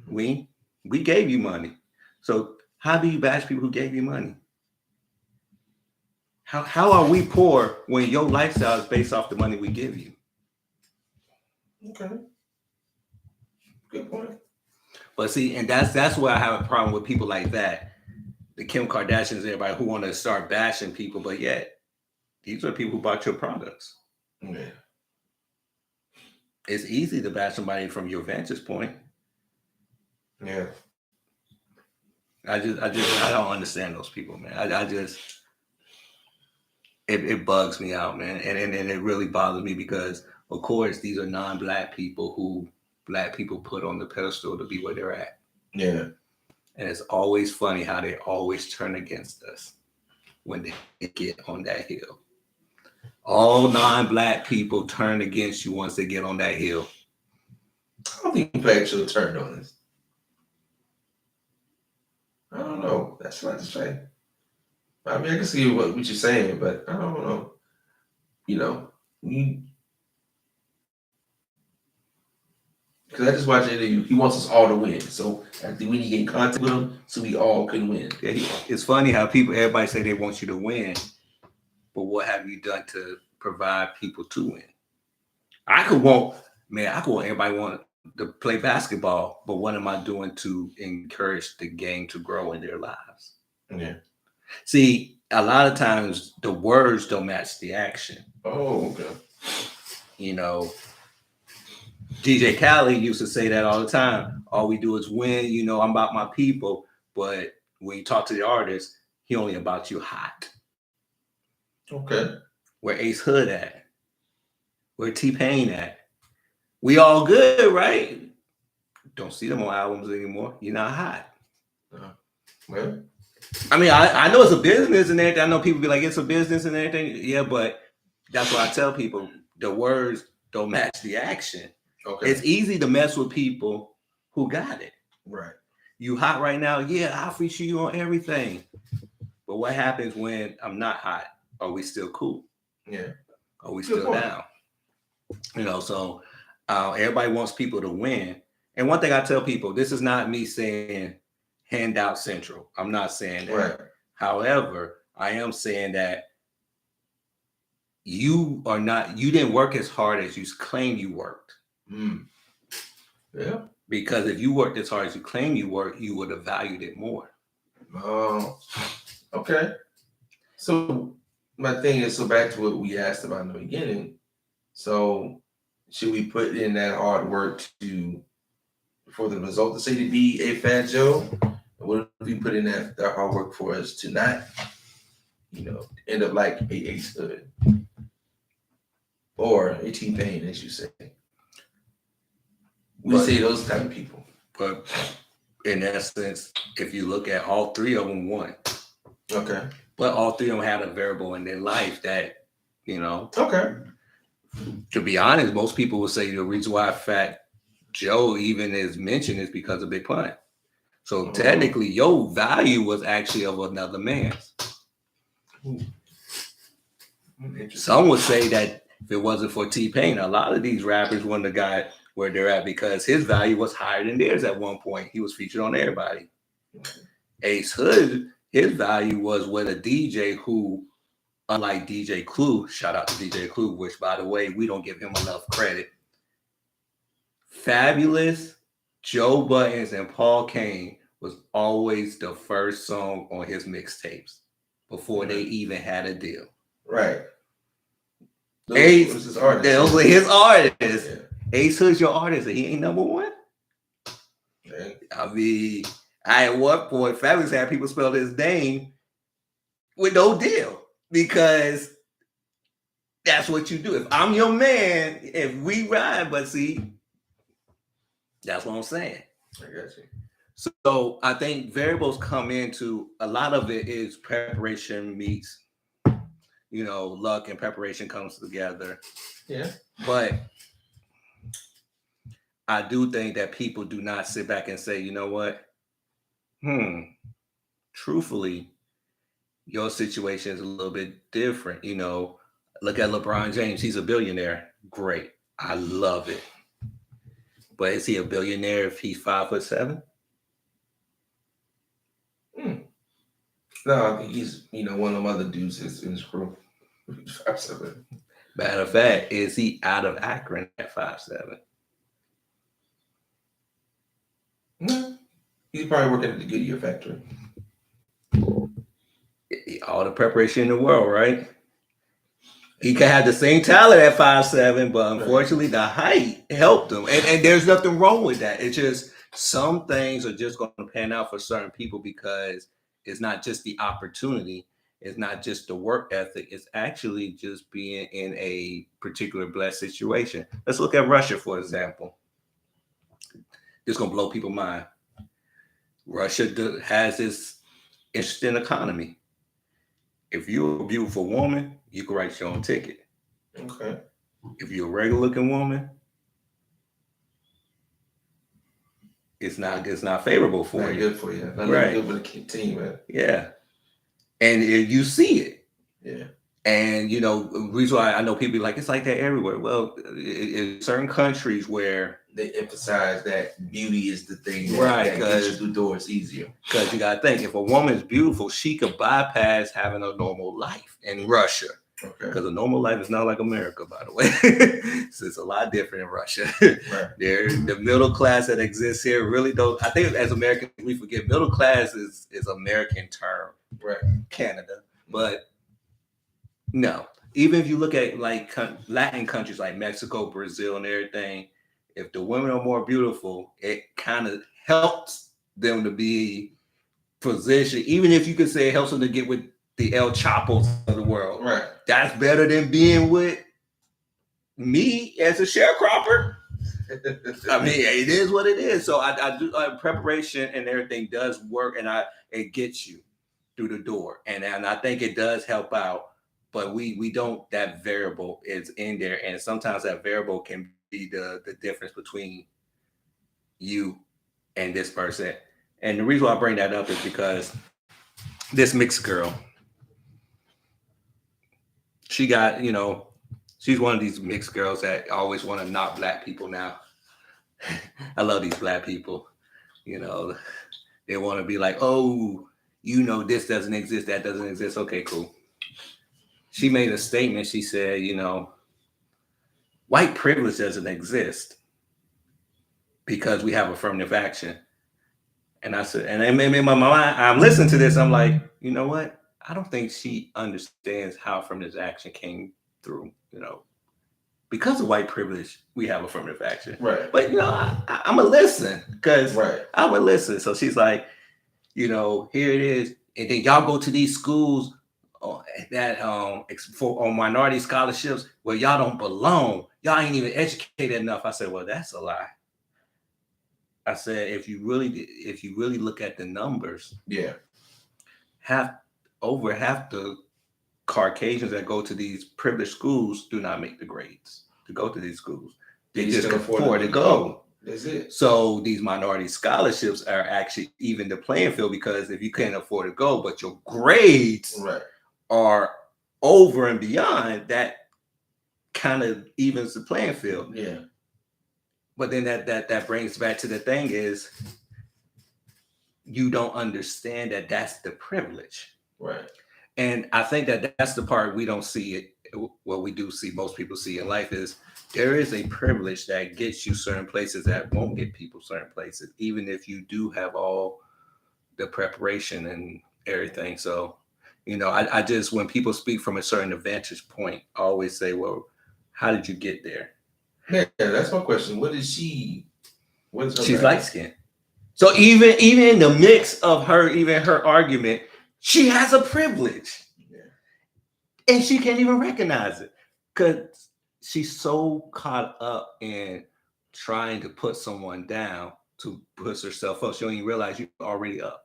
We gave you money. So how do you bash people who gave you money? How are we poor when your lifestyle is based off the money we give you? Okay. Good point. But see, and that's where I have a problem with people like that. The Kim Kardashians, everybody who want to start bashing people, but yet these are people who bought your products. Yeah. It's easy to bash somebody from your vantage point. Yeah. I don't understand those people, man. It bugs me out, man. And it really bothers me because, of course, these are non-Black people who Black people put on the pedestal to be where they're at. Yeah. And it's always funny how they always turn against us when they get on that hill. All non-black people turn against you once they get on that hill. I don't think black should have turned on us. I don't know. That's not to say. I mean, I can see what you're saying, but I don't know. You know, because I just watched it. He wants us all to win. So I think we need to get in contact with him so we all can win. Yeah, it's funny how everybody say they want you to win, but what have you done to provide people to win? I could want everybody want to play basketball, but what am I doing to encourage the game to grow in their lives? Yeah. See, a lot of times the words don't match the action. Oh, okay. You know, DJ Khaled used to say that all the time. All we do is win. You know, I'm about my people. But when you talk to the artist, he only about you hot. Okay. Where Ace Hood at? Where T-Pain at? We all good, right? Don't see them on albums anymore. You're not hot. Well, I mean, I know it's a business and everything. I know people be like, it's a business and everything. Yeah, but that's why I tell people the words don't match the action. Okay. It's easy to mess with people who got it. Right. You hot right now? Yeah, I'll feature you on everything. But what happens when I'm not hot? Are we still cool? Yeah. Are we still down? You know, so everybody wants people to win. And one thing I tell people, this is not me saying handout central. I'm not saying that. Right. However, I am saying that you didn't work as hard as you claim you worked. Yeah. Because if you worked as hard as you claim you worked, you would have valued it more. Oh, okay. So my thing is, so back to what we asked about in the beginning. So should we put in that hard work for the result to say to be a Fat Joe? What if we put in that hard work for us to not, end up like a Ace Hood or a T-Pain, as you say? We say those type of people. But in essence, if you look at all three of them won. Okay. But all three of them had a variable in their life that, Okay. To be honest, most people will say the reason why Fat Joe even is mentioned is because of Big Pun. So technically, your value was actually of another man's. Some would say that if it wasn't for T-Pain, a lot of these rappers wouldn't have got where they're at because his value was higher than theirs at one point. He was featured on everybody. Ace Hood, his value was with a DJ who, unlike DJ Clue, shout out to DJ Clue, which by the way, we don't give him enough credit. Fabulous, Joe Buttons, and Paul Kane was always the first song on his mixtapes before they even had a deal. Right. Ace was his artist. Those were his artists. Yeah. Ace Hood's your artist, and he ain't number one. Yeah. I mean, at one point, Fabulous had people spell his name with no deal because that's what you do. If I'm your man, if we ride, but see, that's what I'm saying. I got you. So I think variables come into a lot of it is preparation meets, luck and preparation comes together. Yeah. But I do think that people do not sit back and say, you know what? Truthfully, your situation is a little bit different. Look at LeBron James. He's a billionaire. Great. I love it. But is he a billionaire if he's 5'7"? No, I think he's, one of them other dudes that's in his crew. 5'7". Matter of fact, is he out of Akron at 5'7"? No. He's probably working at the Goodyear factory. All the preparation in the world, right? He could have the same talent at 5'7", but unfortunately the height helped him. And there's nothing wrong with that. It's just some things are just going to pan out for certain people because it's not just the opportunity. It's not just the work ethic. It's actually just being in a particular blessed situation. Let's look at Russia, for example. This is going to blow people's mind. Russia has this interesting economy. If you're a beautiful woman, you can write your own ticket. Okay. If you're a regular looking woman, it's not favorable for Not you. good for you. Not Right. good for the team, man. Yeah. And you see it. Yeah. And the reason why I know people be like, it's like that everywhere. Well, in certain countries where they emphasize that beauty is the thing Right, that gets you through doors easier. Because you gotta think, if a woman is beautiful, she could bypass having a normal life in Russia. Okay. Because a normal life is not like America, by the way. So it's a lot different in Russia. Right. The middle class that exists here really don't. I think as Americans we forget middle class is American term. Right. Canada, but no. Even if you look at like Latin countries like Mexico, Brazil, and everything, if the women are more beautiful, it kind of helps them to be positioned. Even if you could say it helps them to get with the El Chapos of the world. Right. That's better than being with me as a sharecropper. I mean, it is what it is. So I do preparation and everything does work, and it gets you through the door, and I think it does help out. But we don't. That variable is in there, and sometimes that variable can be the difference between you and this person. And the reason why I bring that up is because this mixed girl, she got, she's one of these mixed girls that always want to knock black people now. I love these black people. They want to be like, oh, this doesn't exist, that doesn't exist. Okay, cool. She made a statement. She said, white privilege doesn't exist because we have affirmative action. And I said, and in my mind, I'm listening to this. I'm like, you know what? I don't think she understands how affirmative action came through, because of white privilege, we have affirmative action. Right. But, I'm going to listen because right. I'm going to listen. So she's like, here it is. And then y'all go to these schools that on minority scholarships where y'all don't belong. Y'all ain't even educated enough. I said, well, that's a lie. I said, if you really look at the numbers, yeah, over half the Caucasians that go to these privileged schools do not make the grades to go to these schools. They just can afford to go. That's it. So these minority scholarships are actually even the playing field, because if you can't afford to go, but your grades are over and beyond, that kind of evens the playing field. Yeah. But then that brings back to the thing is, you don't understand that that's the privilege. Right. And I think that's the part we don't see it. What we do see, most people see in life, is there is a privilege that gets you certain places that won't get people certain places, even if you do have all the preparation and everything. So, I just, when people speak from a certain vantage point, I always say, well, how did you get there? Yeah, that's my question. What is she? She's light skinned. So even in the mix of her argument, she has a privilege. Yeah. And she can't even recognize it because she's so caught up in trying to put someone down to push herself up. She don't even realize you're already up.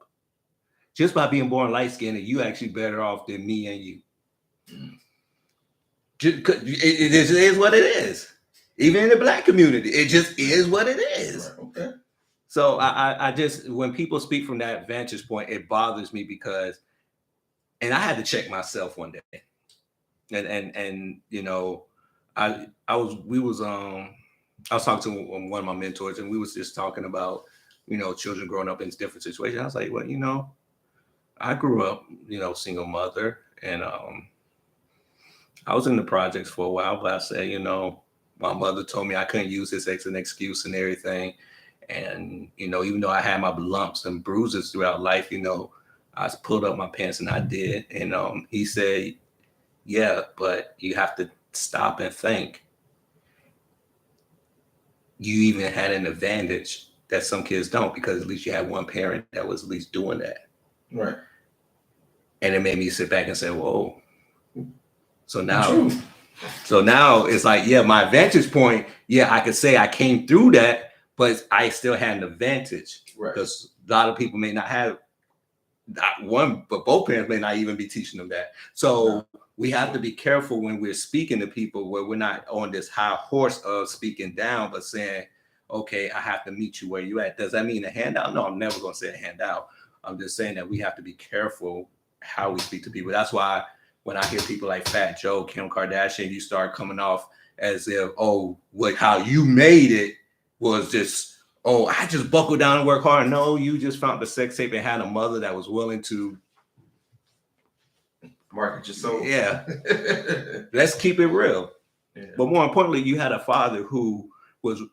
Just by being born light skinned, you actually better off than me and you. It is what it is. Even in the black community, it just is what it is. Right. Okay. So I just, when people speak from that vantage point, it bothers me because, and I had to check myself one day, and I was talking to one of my mentors, and we was just talking about children growing up in different situations. I was like, well, I grew up single mother, and I was in the projects for a while, but I said, my mother told me I couldn't use this as an excuse and everything. And, even though I had my lumps and bruises throughout life, I pulled up my pants and I did. And he said, yeah, but you have to stop and think. You even had an advantage that some kids don't, because at least you had one parent that was at least doing that. Right. And it made me sit back and say, whoa. So now it's like, yeah, my vantage point, yeah, I could say I came through that, but I still had an advantage because a lot of people may not have not one, but both parents may not even be teaching them that. So we have to be careful when we're speaking to people where we're not on this high horse of speaking down, but saying, okay, I have to meet you where you at. Does that mean a handout? No, I'm never going to say a handout. I'm just saying that we have to be careful how we speak to people. That's why when I hear people like Fat Joe, Kim Kardashian, you start coming off as if, oh, what, how you made it was just, oh, I just buckled down and work hard. No, you just found the sex tape and had a mother that was willing to market your soul. Yeah. Let's keep it real. Yeah. But more importantly, you had a father who was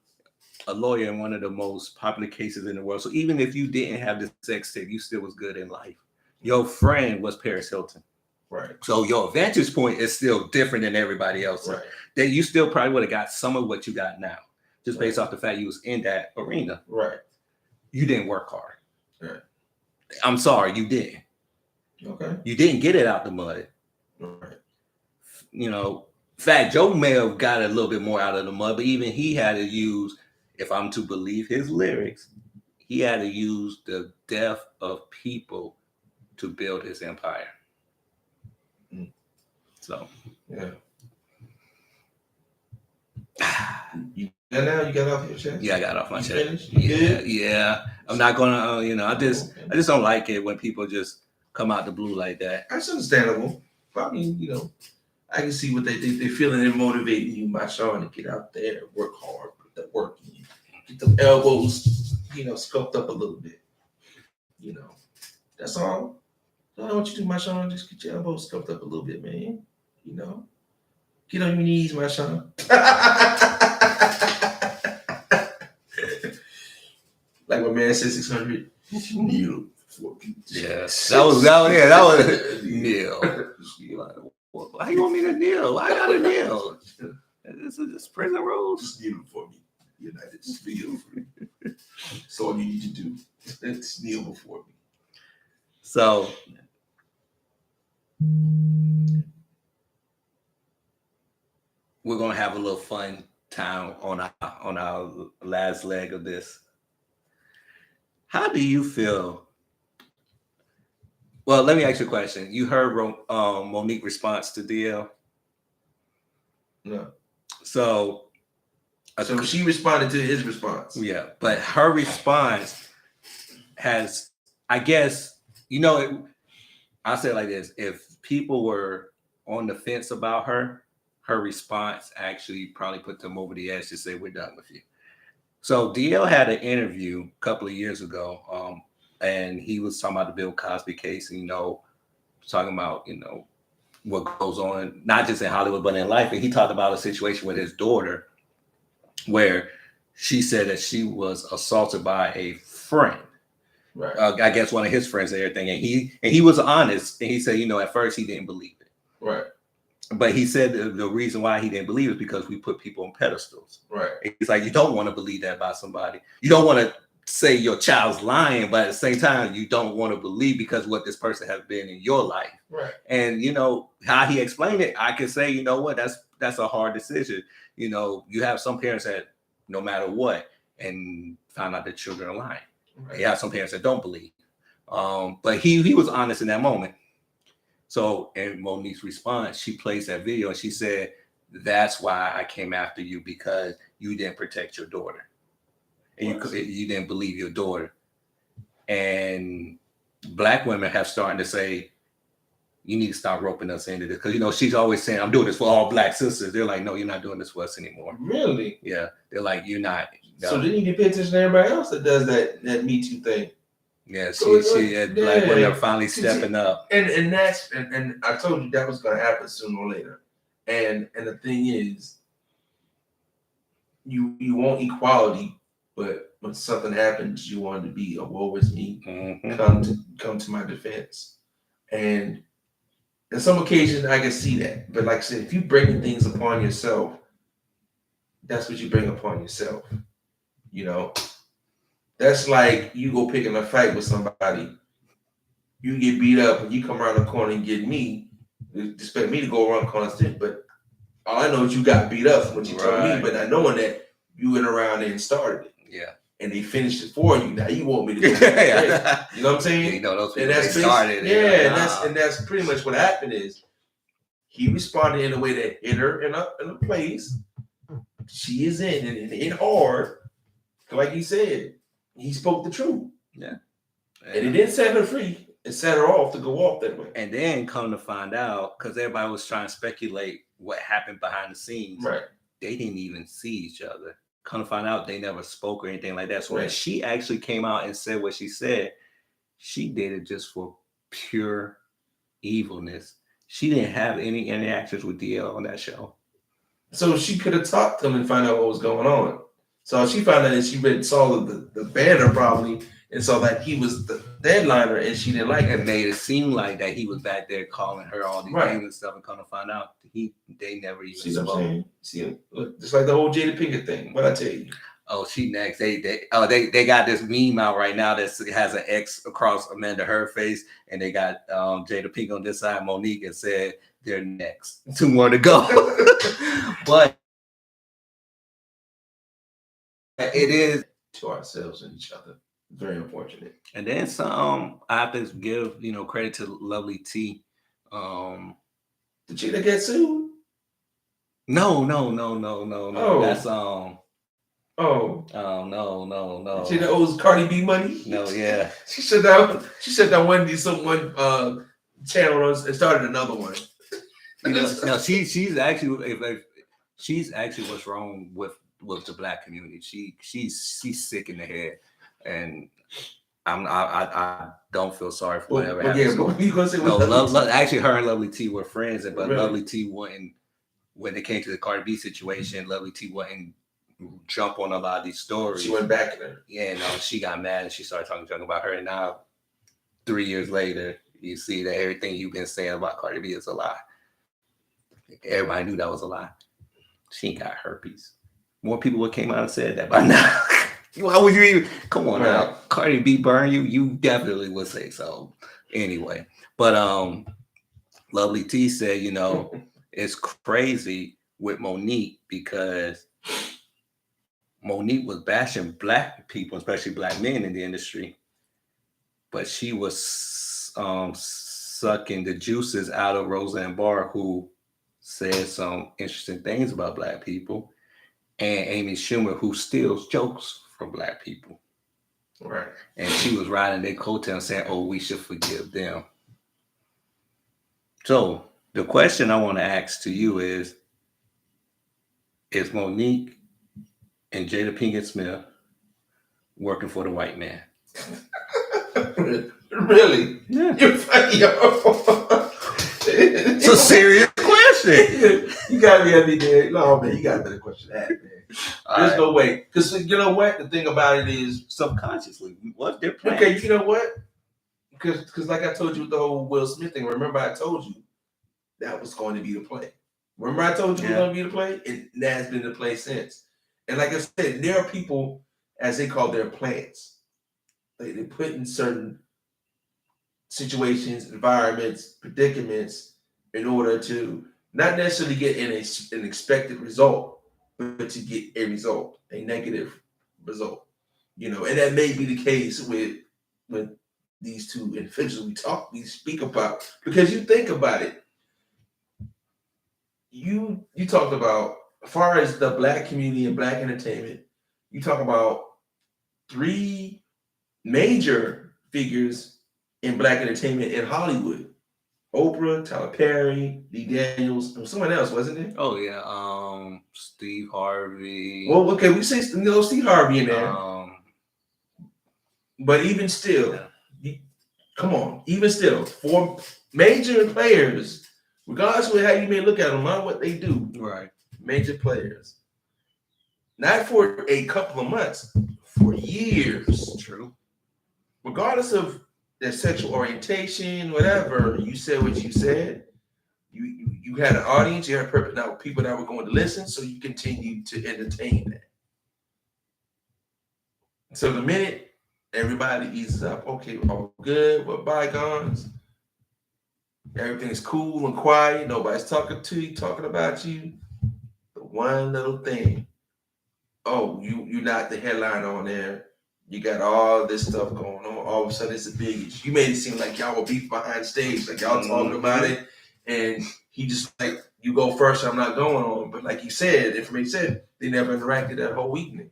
a lawyer in one of the most popular cases in the world. So even if you didn't have the sex tape, you still was good in life. Your friend was Paris Hilton. Right. So your vantage point is still different than everybody else. Right. That you still probably would have got some of what you got now, just based off the fact you was in that arena. Right. You didn't work hard. Right. I'm sorry, you didn't. Okay. You didn't get it out the mud. Right. You know, Fat Joe may have got a little bit more out of the mud, but even he had to use, if I'm to believe his lyrics, he had to use the death of people to build his empire. Mm. So, yeah. You got off your chest? Yeah, I got off my chest. Finished? You good? Yeah. I'm not gonna, I just don't like it when people just come out the blue like that. That's understandable. But I mean, I can see what they feeling and motivating you, my Sean, to get out there, work hard, put the work in, get the elbows, sculpt up a little bit. That's all. So I want you to do, my Sean. Just get your elbows sculpted up a little bit, man. Get on your knees, my Sean. Like my man said, 600. Kneel for me. Yes, that was kneel. How you want me to kneel? I gotta kneel. This is prison rules. Just kneel for me. United, just kneel for me. That's all you need to do. Just kneel before me. So, we're gonna have a little fun time on our last leg of this. How do you feel? Well, let me ask you a question. You heard Monique's response to DL? No. So she responded to his response. Yeah, but her response has, I guess, I'll say it like this. If people were on the fence about her response actually probably put them over the edge to say, we're done with you. So DL had an interview a couple of years ago, and he was talking about the Bill Cosby case, and, talking about, what goes on, not just in Hollywood, but in life. And he talked about a situation with his daughter where she said that she was assaulted by a friend. Right. I guess one of his friends and everything. And he was honest. And he said, at first he didn't believe it. Right. But he said the reason why he didn't believe it is because we put people on pedestals. Right. It's like, you don't want to believe that about somebody. You don't want to say your child's lying, but at the same time, you don't want to believe because what this person has been in your life. Right. And how he explained it, I can say, that's a hard decision. You have some parents that no matter what, and find out their children are lying. Right. You have some parents that don't believe. But he was honest in that moment. So in Monique's response, she plays that video and she said, that's why I came after you, because you didn't protect your daughter. And you didn't believe your daughter. And Black women have started to say, you need to stop roping us into this. Because, she's always saying, I'm doing this for all Black sisters. They're like, no, you're not doing this for us anymore. Really? Yeah. They're like, you're not. No. So then you need to pay attention to everybody else that does that Me Too thing. Yeah, Black women are finally stepping up. And that's and I told you that was gonna happen sooner or later. And the thing is, you want equality, but when something happens, you want to be a woe is me. Mm-hmm. Come to my defense. And on some occasions I can see that. But like I said, if you bring things upon yourself, that's what you bring upon yourself. That's like you go picking a fight with somebody. You get beat up and you come around the corner and get me. You expect me to go around the corner still, but all I know is you got beat up from what you told me, but not knowing that you went around there and started it. Yeah. and they finished it for you. Now you want me to do it. You know what I'm saying? You know, those people And that's started. and that's pretty much what happened is he responded in a way that hit her in a place she is in and hit hard. Like he said, he spoke the truth. Yeah. And it didn't set her free. It set her off to go off that way. And then come to find out, because everybody was trying to speculate what happened behind the scenes. Right. They didn't even see each other. Come to find out, they never spoke or anything like that. So when Right. she actually came out and said what she said, she did it just for pure evilness. She didn't have any interactions with DL on that show. So she could have talked to him and find out what was going on. So she found out that she saw the banner probably and saw that he was the deadliner and she didn't like it. And made it seem like that he was back there calling her all these names and stuff, and come to find out they never even See what I'm spoke. saying? See, look, just like the whole Jada Pinkett thing. What I tell you? Oh, she next. They got this meme out right now that has an X across Amanda her face, and they got Jada Pinkett on this side, Monique, and said they're next. 2 more to go. But it is to ourselves and each other. Very unfortunate. And then some. I have to give credit to Lovely T. Did she get sued? No. Oh. That's no. She that owes Cardi B money? No, yeah. She said that one channel and started another one. No, she's actually what's wrong with the Black community. She's sick in the head, and I don't feel sorry for whatever happened. But you gonna say actually, her and Lovely T were friends, but really? Lovely T wouldn't. When it came to the Cardi B situation, Lovely T wouldn't jump on a lot of these stories. She went back at her. Yeah, no, she got mad and she started talking junk about her. And now, 3 years later, you see that everything you've been saying about Cardi B is a lie. Everybody knew that was a lie. She ain't got herpes. More people would came out and said that by now. Why would you even come on now? Cardi B burn you? You definitely would say so. Anyway, but Lovely T said, it's crazy with Monique because Monique was bashing Black people, especially Black men in the industry, but she was sucking the juices out of Roseanne Barr, who said some interesting things about Black people, and Amy Schumer, who steals jokes from Black people. Right. And she was riding their coattails saying, oh, we should forgive them. So the question I want to ask to you is Monique and Jada Pinkett Smith working for the white man? Really? Yeah. You're funny. It's a serious question. You gotta be every day. No, man, you got a better question than that, man. There's no way. Because you know what? The thing about it is subconsciously, what's their plan? Okay, you know what? Because like I told you with the whole Will Smith thing, remember I told you that was going to be the play. Remember I told you it was going to be the play? And that has been the play since. And like I said, there are people, as they call their plants, they put in certain situations, environments, predicaments in order to not necessarily get an expected result, but to get a result, a negative result. And that may be the case with these two individuals we speak about. Because you think about it, you talked about, as far as the Black community and Black entertainment, you talk about 3 major figures in Black entertainment in Hollywood: Oprah, Tyler Perry, Lee Daniels, and someone else, wasn't there? Oh yeah, Steve Harvey. Well, okay, we say Steve Harvey in there. But even still, come on, even still, 4 major players, regardless of how you may look at them, not what they do. Right. Major players. Not for a couple of months, for years. True. Regardless of their sexual orientation, whatever, you said what you said. You had an audience, you had people that were going to listen, so you continued to entertain that. So the minute everybody eases up, okay, all good, we're bygones. Everything's cool and quiet. Nobody's talking about you. The one little thing. oh, you're not the headline on there. You got all this stuff going on. All of a sudden, it's a big issue. You made it seem like y'all were beef behind stage, like y'all talking about it, and he just like, you go first, I'm not going on. But like you said, information said, they never interacted that whole evening.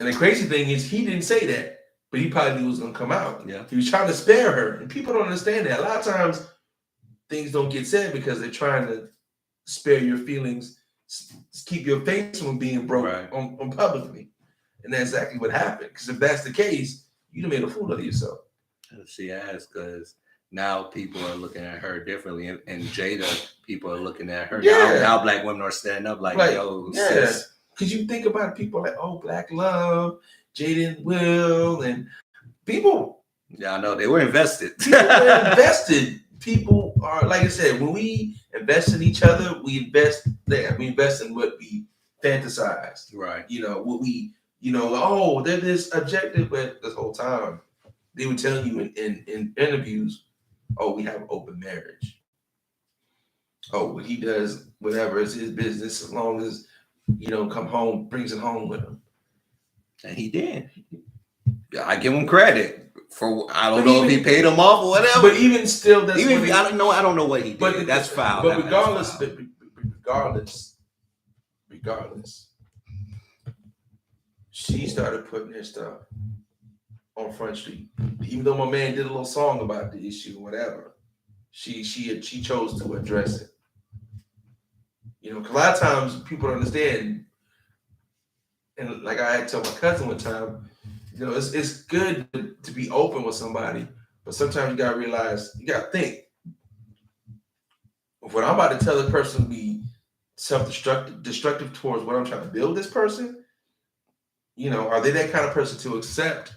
And the crazy thing is, he didn't say that, but he probably knew it was going to come out. Yeah. He was trying to spare her, and people don't understand that. A lot of times, things don't get said because they're trying to spare your feelings, keep your face from being broke on publicly. And that's exactly what happened. Because if that's the case, you'd have made a fool of yourself. She has, because now people are looking at her differently, and Jada, people are looking at her. Yeah. Now black women are standing up like yo, sis. Because you think about people like, oh, Black Love, Jada and Will, and people. Yeah, I know. They were invested. People were invested. People are, like I said, when we invest in each other, we invest there. We invest in what we fantasize. Right. You know, what we, oh, they're this objective, but this whole time they were telling you in interviews, oh, we have an open marriage. Oh, what he does, whatever, is his business as long as come home, brings it home with him. And he did. I give him credit for, I don't know if he paid him off or whatever. But even still, that's even I don't know what he did. But that's foul. But regardless, she started putting her stuff on Front Street. Even though my man did a little song about the issue, whatever, she chose to address it. Because a lot of times people don't understand, and like I had to tell my cousin one time, it's good to be open with somebody, but sometimes you gotta realize, you gotta think. If what I'm about to tell the person be destructive towards what I'm trying to build this person, are they that kind of person to accept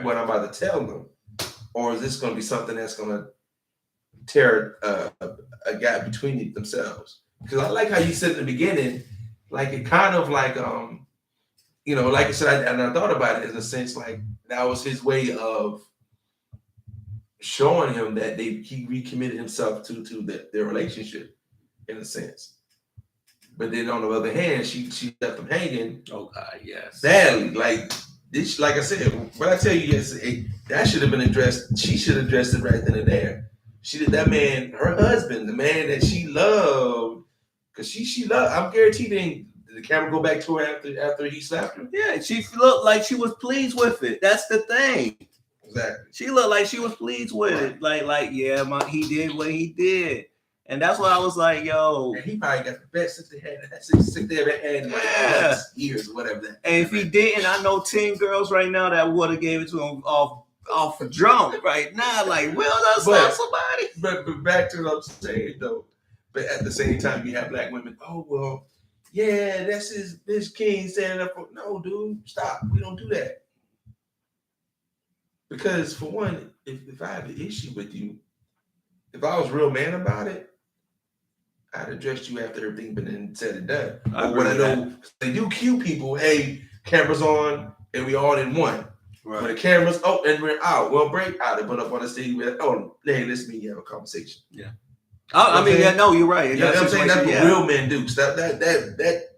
what I'm about to tell them? Or is this going to be something that's going to tear a gap between themselves? Because I like how you said in the beginning, like it kind of like, like I said, I thought about it in a sense, like that was his way of showing him that he recommitted himself to their relationship in a sense. But then on the other hand, she left him hanging. Oh God, yes. Badly. Like this, like I said, what I tell you yesterday, that should have been addressed. She should have addressed it right then and there. She did that man, her husband, the man that she loved, because she loved. I'm guaranteed did the camera go back to her after he slapped her? Yeah, she looked like she was pleased with it. That's the thing. Exactly. She looked like she was pleased with it. Like yeah, he did what he did. And that's why I was like, yo. And he probably got the best since they ever had in like years or whatever. And if he didn't, I know 10 girls right now that would have gave it to him off a drunk right now. Like, will that stop somebody? But back to what I'm saying though. But at the same time, you have black women, oh well, yeah, that's his king standing up for. No, dude, stop. We don't do that. Because for one, if I have an issue with you, if I was real man about it, I'd address you after everything been said and done. But when I know they do cue people, hey, cameras on and we all in one. Right. When the cameras and we're out, we'll break out and put up on the stage. Hey, let's meet, have a conversation. Yeah. I mean, yeah, no, you're right. You know what I'm saying? That's what real men do.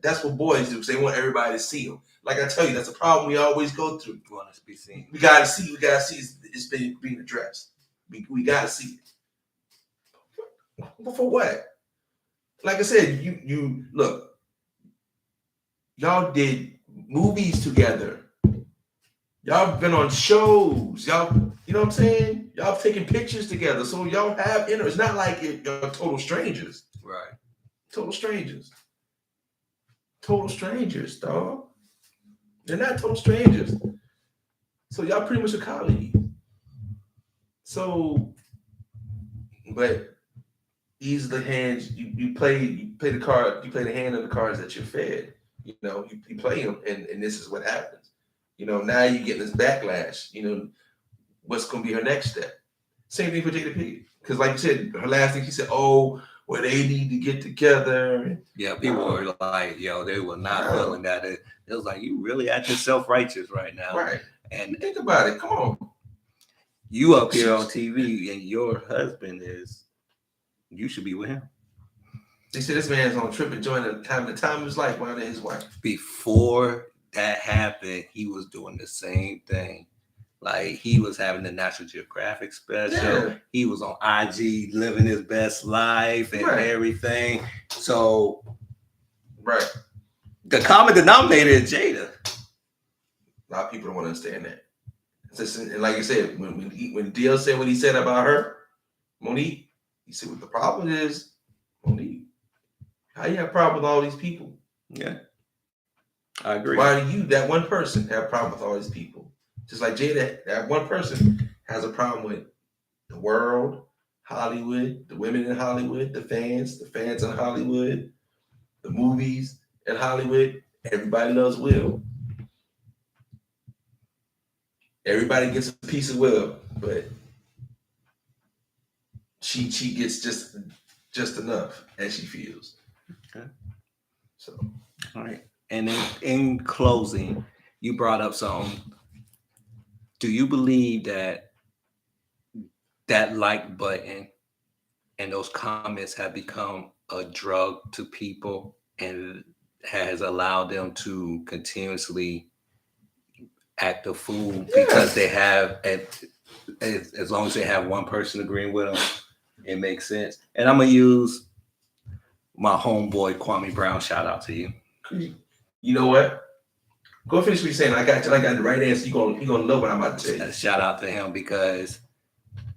That's what boys do. Because they want everybody to see them. Like I tell you, that's a problem we always go through. We want to be seen. We gotta see it's being addressed. We gotta see it. But for what? Like I said, you look. Y'all did movies together. Y'all been on shows. Y'all, you know what I'm saying? Y'all taking pictures together. So y'all have It's not like you're total strangers. Right. Total strangers. Total strangers, dog. They're not total strangers. So y'all pretty much a colleague. So, but these are the hands you play the card, you play the hand of the cards that you're fed. You play them, and this is what happens. Now you get this backlash. What's going to be her next step? Same thing for Jada Pinkett. Because like you said, her last thing, she said, oh, well, they need to get together. Yeah, people were like, yo, they were not feeling that. It was like, you really acting self-righteous right now. Right. And think about it. Come on. You up here on TV and your husband you should be with him. They said this man's on a trip enjoying the time of his life while his wife. Before that happened, he was doing the same thing. Like he was having the National Geographic special. Yeah. He was on IG living his best life and Right. everything. So Right. the common denominator is Jada. A lot of people don't want to understand that. And like you said, when DL said what he said about her, Monique, he said, "What the problem is, Monique, how you have a problem with all these people? Yeah, I agree. Why do you, that one person, have a problem with all these people? Just like Jada, that one person has a problem with the world, Hollywood, the women in Hollywood, the fans in Hollywood, the movies in Hollywood. Everybody loves Will. Everybody gets a piece of Will, but she gets just enough as she feels." Okay. So, all right. And in closing, you brought up something. Do you believe that like button and those comments have become a drug to people and has allowed them to continuously act a fool because they have, as long as they have one person agreeing with them, it makes sense? And I'm going to use my homeboy, Kwame Brown. Shout out to you. You know what? Go finish what you're saying. I got the right answer. You're gonna know what I'm about to tell you. Shout out to him because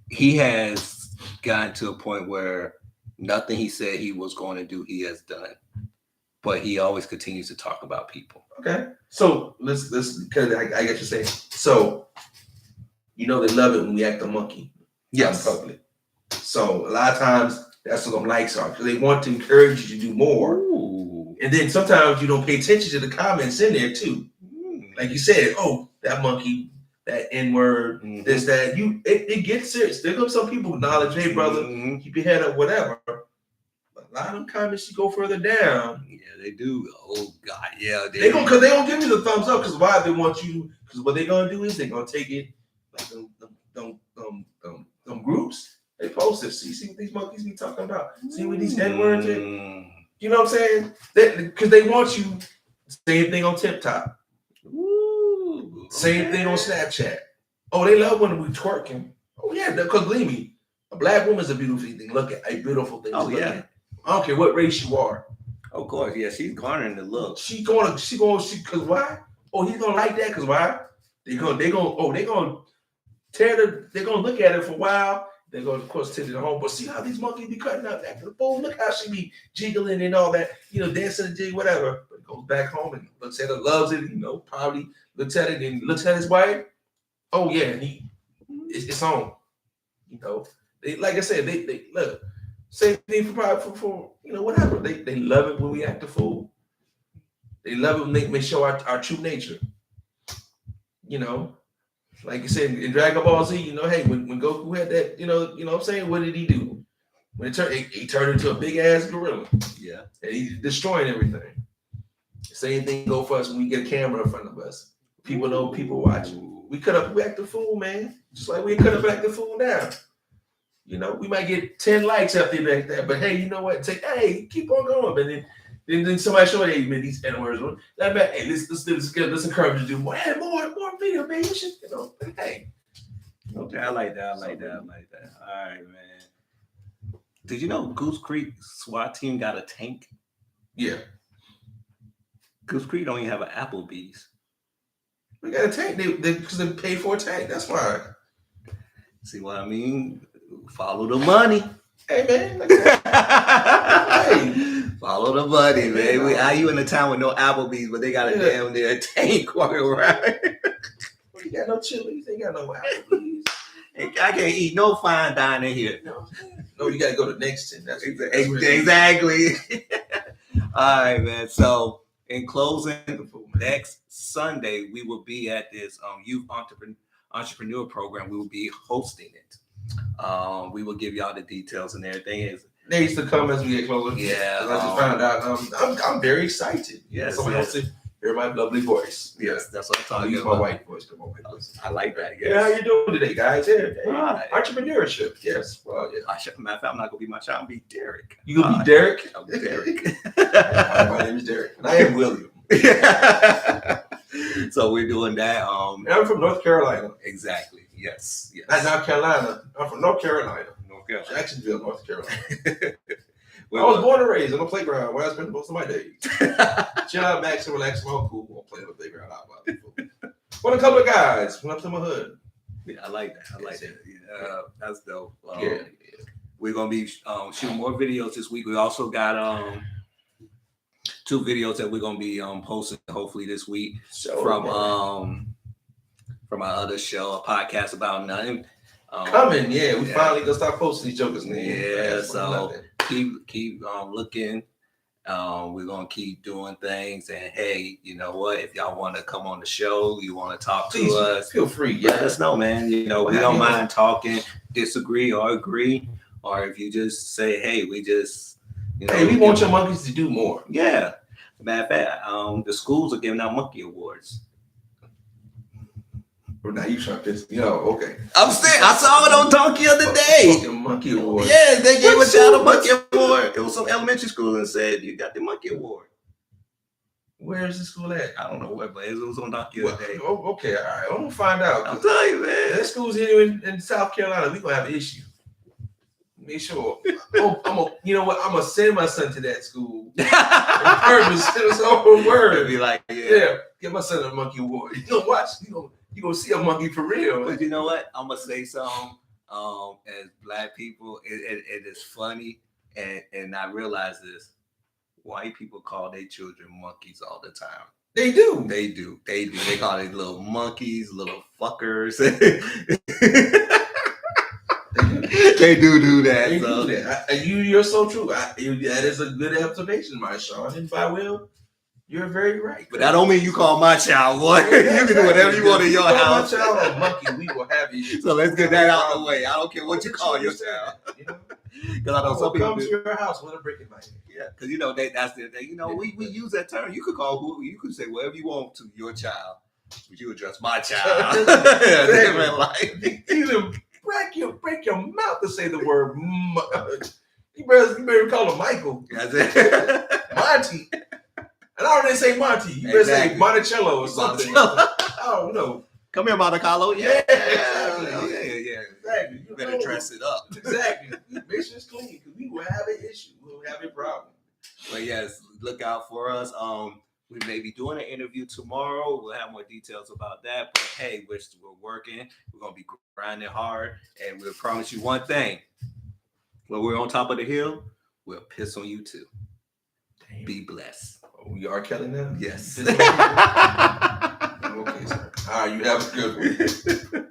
he has gotten to a point where nothing he said he was going to do, he has done. But he always continues to talk about people. Okay. So let's because I get you saying. So they love it when we act a monkey. Yes. In public. So a lot of times that's what them likes are because they want to encourage you to do more. Ooh. And then sometimes you don't pay attention to the comments in there too. Like you said, oh, that monkey, that N-word, this, that. It gets serious. There comes some people acknowledge, hey, brother, keep your head up, whatever. But a lot of them comments, you go further down. Yeah, they do. Oh, God, yeah. Because they don't give you the thumbs up because why? They want you, because what they're going to do is they're going to take it, like them groups, they post it. See what these monkeys be talking about. See what these N-words are. You know what I'm saying? Because they want you, same thing on TikTok. Same thing on Snapchat. Oh, they love when we twerking. Oh yeah, because believe me, a black woman's a beautiful thing. Look at a beautiful thing. Oh yeah. I don't care what race you are. Of course, yeah. She's garnering the look. She going because why? Oh, he's gonna like that because why? They're gonna look at it for a while. They're gonna of course take it home. But see how these monkeys be cutting up after the bowl. Look how she be jiggling and all that. Dancing and jig, whatever. But goes back home and looks at it, loves it. Probably. Looks at it and looks at his wife. Oh yeah, and it's on. They like I said, they look. Same thing for whatever. They love it when we act a fool. They love it when they show our true nature. Like you said in Dragon Ball Z, hey, when Goku had that, what I'm saying, what did he do? When he turned into a big ass gorilla. Yeah, and he's destroying everything. Same thing go for us when we get a camera in front of us. People know people watching. We act a fool, man. Just like we could have acted a fool now. We might get 10 likes after like that, but hey, you know what? Say, hey, keep on going. But then somebody show, hey, man, these N-words. Hey, let's encourage you to do more. Hey, more video, man. You should, hey. Okay, I like that. All right, man. Did you know Goose Creek SWAT team got a tank? Yeah. Goose Creek don't even have an Applebee's. We got a tank. Because they pay for a tank. That's why. See what I mean? Follow the money. Hey, man. Hey. Follow the money, man. How you in a town with no Applebee's, but they got a damn near tank walking around? You got no Chili's. Ain't got no Applebee's. I can't eat no fine dining here. No, you got to go to Nexton. That's exactly. All right, man. So, in closing, next Sunday we will be at this youth entrepreneur program. We will be hosting it. We will give y'all the details and everything. They used to come as we get closer. Yeah, I just found out. I'm very excited. Yes, Someone else to Hear my lovely voice. Yes, that's what I'm I'll talking use about. my white voice. Come on, white voice. I like that. Yeah, how Yes. you doing today, guys? Yeah, hey, Right. entrepreneurship. Yes. Well, yeah. Matter of fact, I'm not gonna be my child. I'm be Derek. You gonna be Derek? I'm Derek. Hi, my name is Derek, and I am William. So we're doing that. And I'm from North Carolina. Exactly. Yes. Yes. Not North Carolina. I'm from North Carolina. North Carolina. Jacksonville, North Carolina. I was born and raised on the playground where I spent most of my days. Chill out, max, and relax, smoke, cool. Won't play on the playground out loud. What a couple of guys went up to my hood. Yeah, I like that. I like that. Yeah, that's dope. Yeah. We're gonna be shooting more videos this week. We also got 2 videos that we're gonna be posting hopefully this week from our other show, a podcast about nothing. Coming, yeah. We finally gonna start posting these jokers, man. Yeah, so keep looking. We're gonna keep doing things, and hey, you know what? If y'all want to come on the show, you want to talk to us, feel free. Let us know, man. You know, we don't mind talking, disagree or agree, or if you just say, hey, we just, you know, hey, we want your monkeys to do more. Yeah. Matter of fact, the schools are giving out monkey awards. Now you trying to piss me off? Okay. I'm saying I saw it on Talk the other day. Fucking monkey award. Yeah, they gave a child a monkey award. It was some elementary school and said you got the monkey award. Where's the school at? I don't know where, but it was on Talk the other day. Oh, okay, all right. I'm gonna find out. I'm telling you, man. That school's here in South Carolina. We gonna have an issue. Make sure. You know what? I'm gonna send my son to that school. Word. Be like, Yeah, get my son a monkey award. You gonna watch? You gonna see a monkey for real? But you know what? I'm gonna say something. As Black people, it is funny, and I realize this. White people call their children monkeys all the time. They do. They do. They call it little monkeys, little fuckers. They do that. They do that. You're so true. That is a good observation, my Sean. And by will, you're very right. But that don't mean you call my child one. You can do whatever you want in your house. My child a monkey, we will have issues. So let's get that out of the way. I don't care what you call your child. You know? Because I know some people come to your house with a brick in my hand. Yeah, because you know that's the thing. You know, we use that term. You could call who you could say whatever you want to your child, but you address my child. Different life. Even break your mouth to say the word. You better call him Michael. That's it. Monty. And I already say Monty. You better say Monticello or something. I don't know. Come here, Monticello. Yeah. Exactly. You better dress it up. Exactly. Make sure it's clean because we will have an issue. We'll have a problem. But yes, look out for us. We may be doing an interview tomorrow. We'll have more details about that. But hey, we're working. We're gonna be grinding hard, and we'll promise you one thing: when we're on top of the hill, we'll piss on you too. Damn. Be blessed. Oh, we are Kelly now? Yes. Okay, sir. All right, you have a good one.